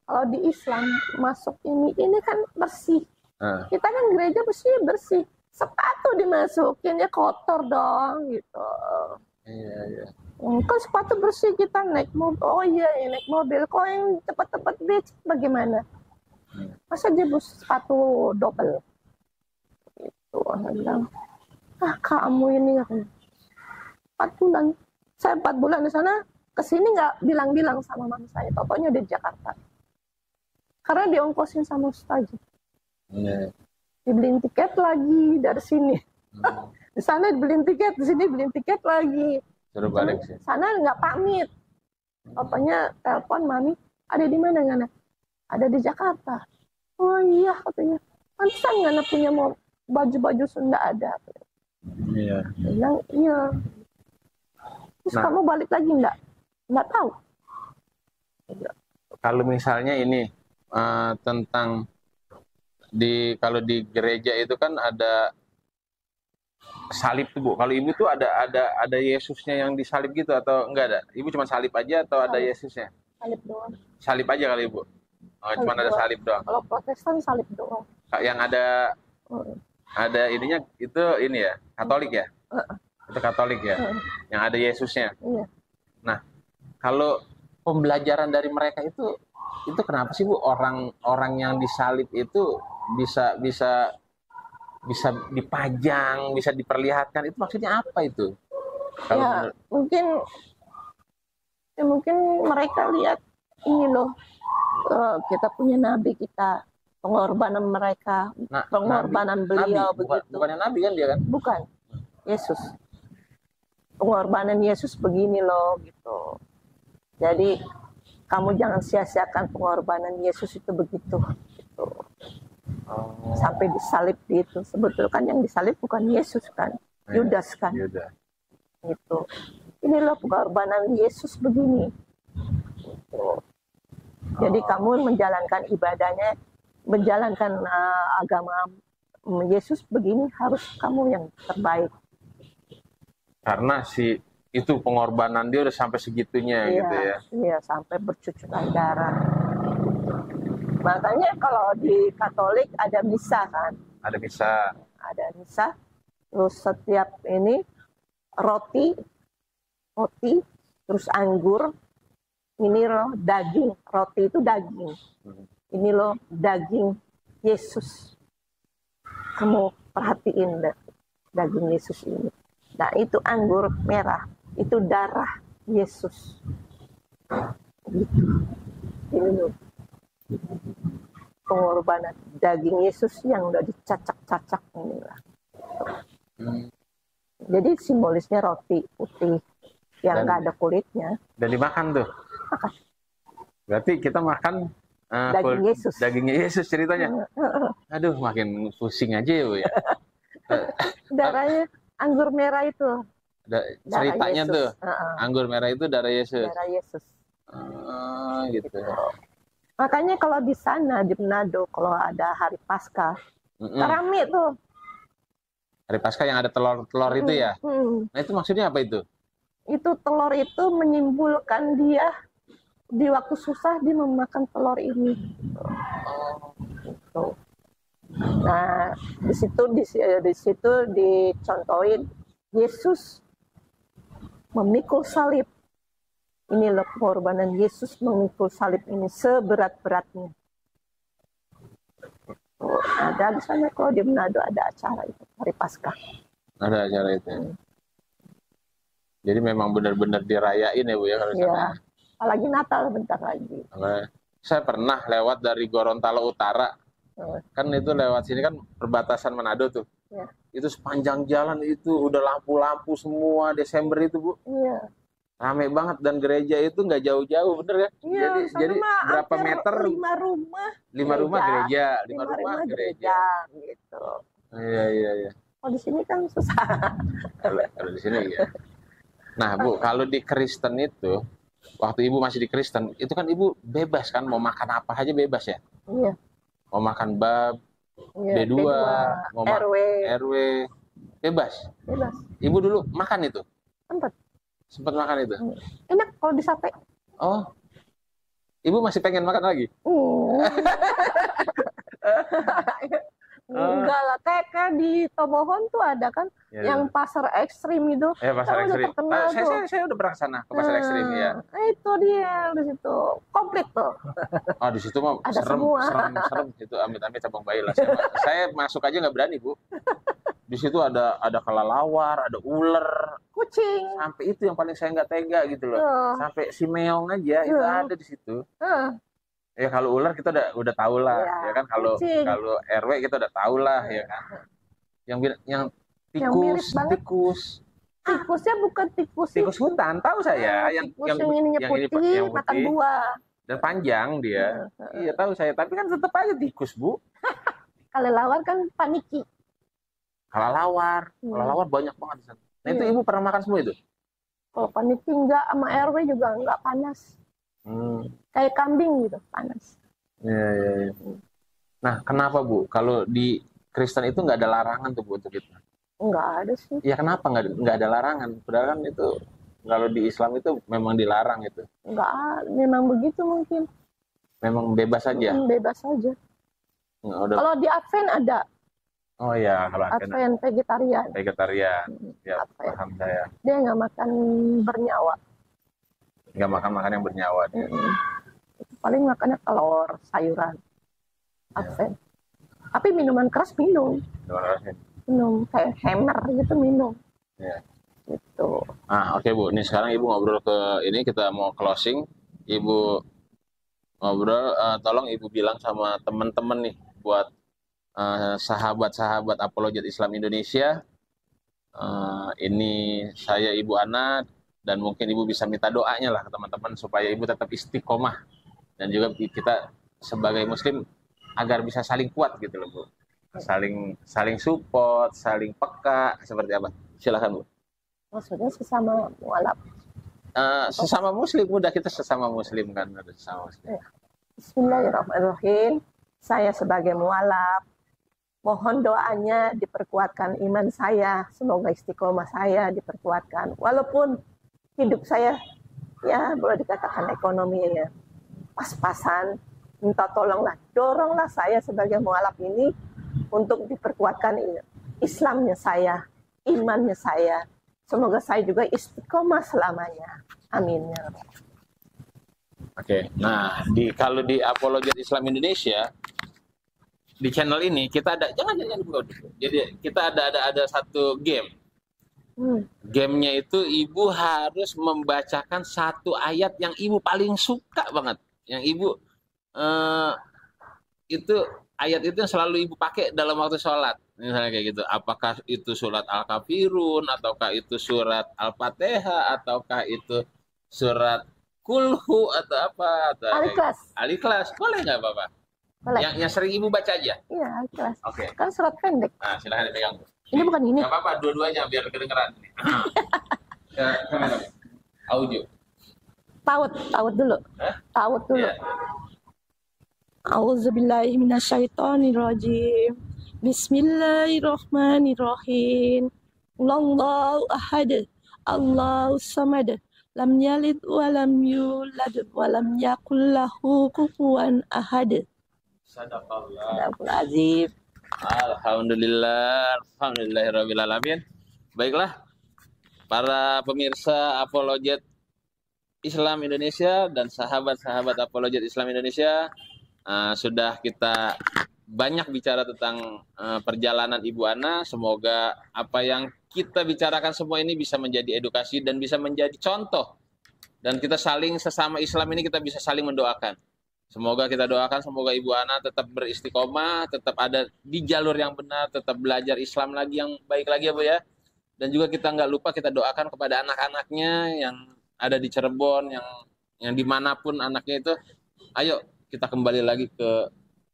[SPEAKER 2] kalau di Islam masuk ini kan bersih. Kita kan gereja bersih. Sepatu dimasukin ya kotor dong gitu.
[SPEAKER 1] Iya.
[SPEAKER 2] Kan sepatu bersih kita naik mobil. Oh iya naik mobil. Kok yang cepat-cepat becek bagaimana? Masa dia sepatu double? Gitu. Saya bilang, kamu ini 4 bulan. Saya 4 bulan di sana, kesini nggak bilang-bilang sama mama saya. Pokoknya di Jakarta. Karena diongkosin sama ustaz. Dibeliin tiket lagi dari sini. Di sana dibeliin tiket, di sini beliin tiket lagi.
[SPEAKER 1] Suruh balik sih.
[SPEAKER 2] Sana nggak pamit. Pokoknya telepon mami, ada di mana Ngana? Ada di Jakarta. Oh iya katanya. Pantesan Ngana punya baju-baju Sunda ada.
[SPEAKER 1] Iya.
[SPEAKER 2] Bilang iya. Terus kamu balik lagi nggak? Nggak tahu.
[SPEAKER 1] Kalau misalnya ini tentang kalau di gereja itu kan ada salib tuh Bu. Kalau Ibu tuh ada Yesusnya yang disalib gitu atau enggak ada? Ibu cuma salib aja atau ada Yesusnya?
[SPEAKER 2] Salib doang.
[SPEAKER 1] Salib aja kali Ibu. Cuma ada salib doang.
[SPEAKER 2] Kalau Protestan salib doang.
[SPEAKER 1] Yang ada ininya itu ini ya, Katolik ya? Itu Katolik ya? Yang ada Yesusnya.
[SPEAKER 2] Iya.
[SPEAKER 1] Nah, kalau pembelajaran dari mereka itu kenapa sih Bu orang yang disalib itu bisa dipajang, bisa diperlihatkan, itu maksudnya apa itu? Kalau
[SPEAKER 2] mungkin mereka lihat ini loh, kita punya nabi kita, pengorbanan mereka, pengorbanan beliau
[SPEAKER 1] nabi,
[SPEAKER 2] begitu.
[SPEAKER 1] Bukannya nabi kan dia kan?
[SPEAKER 2] Bukan, Yesus. Pengorbanan Yesus begini loh gitu. Jadi kamu jangan sia-siakan pengorbanan Yesus itu begitu. Gitu. Sampai disalib itu. Sebetulnya kan yang disalib bukan Yesus kan, Yudas kan. Gitu. Inilah pengorbanan Yesus begini. Gitu. Jadi kamu menjalankan ibadahnya, menjalankan agama Yesus begini, harus kamu yang terbaik.
[SPEAKER 1] Karena si itu pengorbanan dia udah sampai segitunya
[SPEAKER 2] Iya,
[SPEAKER 1] gitu ya.
[SPEAKER 2] iya sampai bercucuran darah. Makanya kalau di Katolik ada misa kan,
[SPEAKER 1] Ada bisa.
[SPEAKER 2] ada misa. Terus setiap ini roti, terus anggur. Ini loh daging, roti itu daging. Ini loh daging Yesus. Kamu perhatiin daging Yesus ini. Nah itu anggur merah, itu darah Yesus. Gitu. Ini loh pengorbanan daging Yesus yang udah dicacak-cacak inilah. Jadi simbolisnya roti putih yang nggak ada kulitnya.
[SPEAKER 1] Dan dimakan tuh.
[SPEAKER 2] Makan.
[SPEAKER 1] Berarti kita makan
[SPEAKER 2] Daging Yesus.
[SPEAKER 1] Dagingnya Yesus ceritanya. Aduh, makin pusing aja ya, Bu ya.
[SPEAKER 2] Darahnya anggur merah itu.
[SPEAKER 1] Ceritanya
[SPEAKER 2] Yesus.
[SPEAKER 1] tuh, anggur merah itu darah Yesus.
[SPEAKER 2] Darah Yesus.
[SPEAKER 1] Gitu.
[SPEAKER 2] Makanya kalau di sana di Manado kalau ada hari Paskah, rame tuh.
[SPEAKER 1] Hari Paskah yang ada telur-telur itu ya. Nah itu maksudnya apa itu?
[SPEAKER 2] Itu telur itu menyimpulkan dia di waktu susah dia memakan telur ini. Gitu. Nah di situ dicontohin Yesus memikul salib. Ini loh pengorbanan Yesus memikul salib ini seberat-beratnya. Ada di sana kalau di Manado ada acara itu hari Paskah.
[SPEAKER 1] Ada acara itu. Jadi memang benar-benar dirayain ya Bu ya kalau sana.
[SPEAKER 2] Apalagi Natal bentar lagi.
[SPEAKER 1] Saya pernah lewat dari Gorontalo Utara. Kan itu lewat sini kan perbatasan Manado tuh.
[SPEAKER 2] Ya.
[SPEAKER 1] Itu sepanjang jalan itu udah lampu-lampu semua Desember itu Bu.
[SPEAKER 2] Iya.
[SPEAKER 1] Rame banget dan gereja itu nggak jauh-jauh bener ya?
[SPEAKER 2] Iya,
[SPEAKER 1] jadi berapa meter?
[SPEAKER 2] 5 rumah
[SPEAKER 1] gereja.
[SPEAKER 2] 5 rumah gereja gitu.
[SPEAKER 1] Iya.
[SPEAKER 2] Oh di sini kan susah.
[SPEAKER 1] Kalau di sini ya. Nah Bu, kalau di Kristen itu, waktu Ibu masih di Kristen, itu kan Ibu bebas kan, mau makan apa aja bebas ya?
[SPEAKER 2] Iya.
[SPEAKER 1] Mau makan bab,
[SPEAKER 2] Iya,
[SPEAKER 1] B2, mau RW, bebas.
[SPEAKER 2] Bebas.
[SPEAKER 1] Ibu dulu makan itu?
[SPEAKER 2] Sempat
[SPEAKER 1] makan itu?
[SPEAKER 2] Enak kalau di sate.
[SPEAKER 1] Oh, Ibu masih pengen makan lagi?
[SPEAKER 2] Enggak lah, kayak di Tomohon tuh ada kan yang pasar ekstrim itu.
[SPEAKER 1] Pasar ekstrim. Saya udah pernah ke sana, ke pasar ekstrim ya.
[SPEAKER 2] Itu dia di situ, komplit tuh.
[SPEAKER 1] Di situ mah serem itu amit-amit cabang bayi lah. Saya masuk aja nggak berani Bu. Di situ ada kelelawar, ada ular,
[SPEAKER 2] kucing.
[SPEAKER 1] Sampai itu yang paling saya nggak tega gitu loh. Sampai si meong aja itu ada di situ. Ya kalau ular kita udah tahu lah, ya kan. Kalau RW kita udah tahu lah, ya kan. Yang tikusnya bukan tikus hutan, tahu saya. Yang ininya putih, makan buah dan panjang dia. Iya tahu saya, tapi kan tetap aja tikus Bu.
[SPEAKER 2] Kelelawar kan paniki.
[SPEAKER 1] Kelelawar banyak banget di sana. Nah itu Ibu pernah makan semua itu?
[SPEAKER 2] Kalau paniki enggak, sama RW juga enggak panas. Kayak kambing gitu, panas.
[SPEAKER 1] Iya. Nah, kenapa Bu? Kalau di Kristen itu nggak ada larangan tuh Bu untuk itu?
[SPEAKER 2] Nggak ada sih.
[SPEAKER 1] Ya kenapa nggak ada larangan? Padahal kan itu kalau di Islam itu memang dilarang itu.
[SPEAKER 2] Nggak, memang begitu mungkin.
[SPEAKER 1] Memang bebas saja.
[SPEAKER 2] Bebas saja. Kalau di Advent ada.
[SPEAKER 1] Oh ya, kalau
[SPEAKER 2] Advent vegetarian.
[SPEAKER 1] Ya, paham saya.
[SPEAKER 2] Dia nggak makan bernyawa.
[SPEAKER 1] Nggak makan yang bernyawa.
[SPEAKER 2] Paling makannya telur, sayuran. Advent. Tapi minuman keras minum kayak hammer gitu minum. Gitu.
[SPEAKER 1] Oke Bu, ini sekarang Ibu ngobrol ke ini, kita mau closing. Ibu ngobrol, tolong Ibu bilang sama teman-teman nih buat sahabat-sahabat Apologet Islam Indonesia. Ini saya Ibu Ana, dan mungkin Ibu bisa minta doanya lah ke teman-teman supaya Ibu tetap istiqomah, dan juga kita sebagai Muslim agar bisa saling kuat gitu loh Bu, saling support, saling peka, seperti apa? Silakan Bu.
[SPEAKER 2] Maksudnya sesama mualaf.
[SPEAKER 1] Sesama Muslim, udah kita sesama Muslim kan, sesama Muslim.
[SPEAKER 2] Bismillahirrahmanirrahim. Saya sebagai mualaf Mohon doanya diperkuatkan iman saya, semoga istiqomah saya diperkuatkan. Walaupun hidup saya ya boleh dikatakan ekonominya pas-pasan, minta tolonglah, doronglah saya sebagai mualaf ini untuk diperkuatkan Islamnya saya, imannya saya. Semoga saya juga istiqomah selamanya. Amin.
[SPEAKER 1] Oke. Nah, kalau di Apologet Islam Indonesia di channel ini kita ada jangan dulu. Jadi kita ada satu game. Gamenya itu ibu harus membacakan satu ayat yang ibu paling suka banget. Yang ibu itu ayat itu yang selalu ibu pakai dalam waktu sholat. Misalnya kayak gitu. Apakah itu surat Al-Kafirun, ataukah itu surat Al-Fatihah, ataukah itu surat Kulhu atau apa? Atau
[SPEAKER 2] Al-Ikhlas.
[SPEAKER 1] Al-Ikhlas. Boleh nggak Bapak?
[SPEAKER 2] Boleh.
[SPEAKER 1] Yang sering ibu baca aja?
[SPEAKER 2] Iya, Al-Ikhlas.
[SPEAKER 1] Oke.
[SPEAKER 2] Kan surat pendek.
[SPEAKER 1] Nah, silahkan dipegang.
[SPEAKER 2] Ini bukan ini.
[SPEAKER 1] Nggak apa-apa, dua-duanya biar kedengeran. Audio.
[SPEAKER 2] Taut dulu. Taut dulu.
[SPEAKER 1] Ya.
[SPEAKER 2] A'udzubillahi minasyaitonirrajim. Bismillahirrahmanirrahim. Allahu ahad. Allahu samad. Lam yalid wa lam yulad wa lam yakul lahu kufuwan ahad.
[SPEAKER 1] Sadaqallah.
[SPEAKER 2] Azim.
[SPEAKER 1] Alhamdulillah, alhamdulillahirabbil alamin. Baiklah, para pemirsa Apologet Islam Indonesia dan sahabat-sahabat Apologet Islam Indonesia, sudah kita banyak bicara tentang perjalanan Ibu Ana. Semoga apa yang kita bicarakan semua ini bisa menjadi edukasi dan bisa menjadi contoh. Dan kita saling sesama Islam ini kita bisa saling mendoakan. Semoga kita doakan, semoga Ibu Ana tetap beristiqomah, tetap ada di jalur yang benar, tetap belajar Islam lagi yang baik lagi ya Bu ya. Dan juga kita nggak lupa kita doakan kepada anak-anaknya yang ada di Cirebon, yang dimanapun anaknya itu, ayo kita kembali lagi ke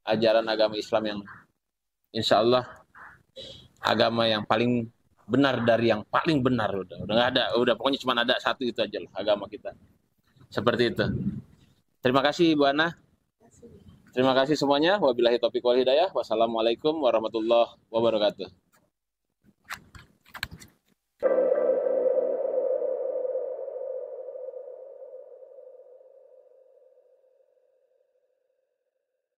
[SPEAKER 1] ajaran agama Islam yang insya Allah agama yang paling benar dari yang paling benar. Udah nggak ada, udah pokoknya cuma ada satu itu aja loh agama kita. Seperti itu. Terima kasih Ibu Ana. Terima kasih semuanya. Wabillahi taufiq wal hidayah. Wassalamualaikum warahmatullahi wabarakatuh.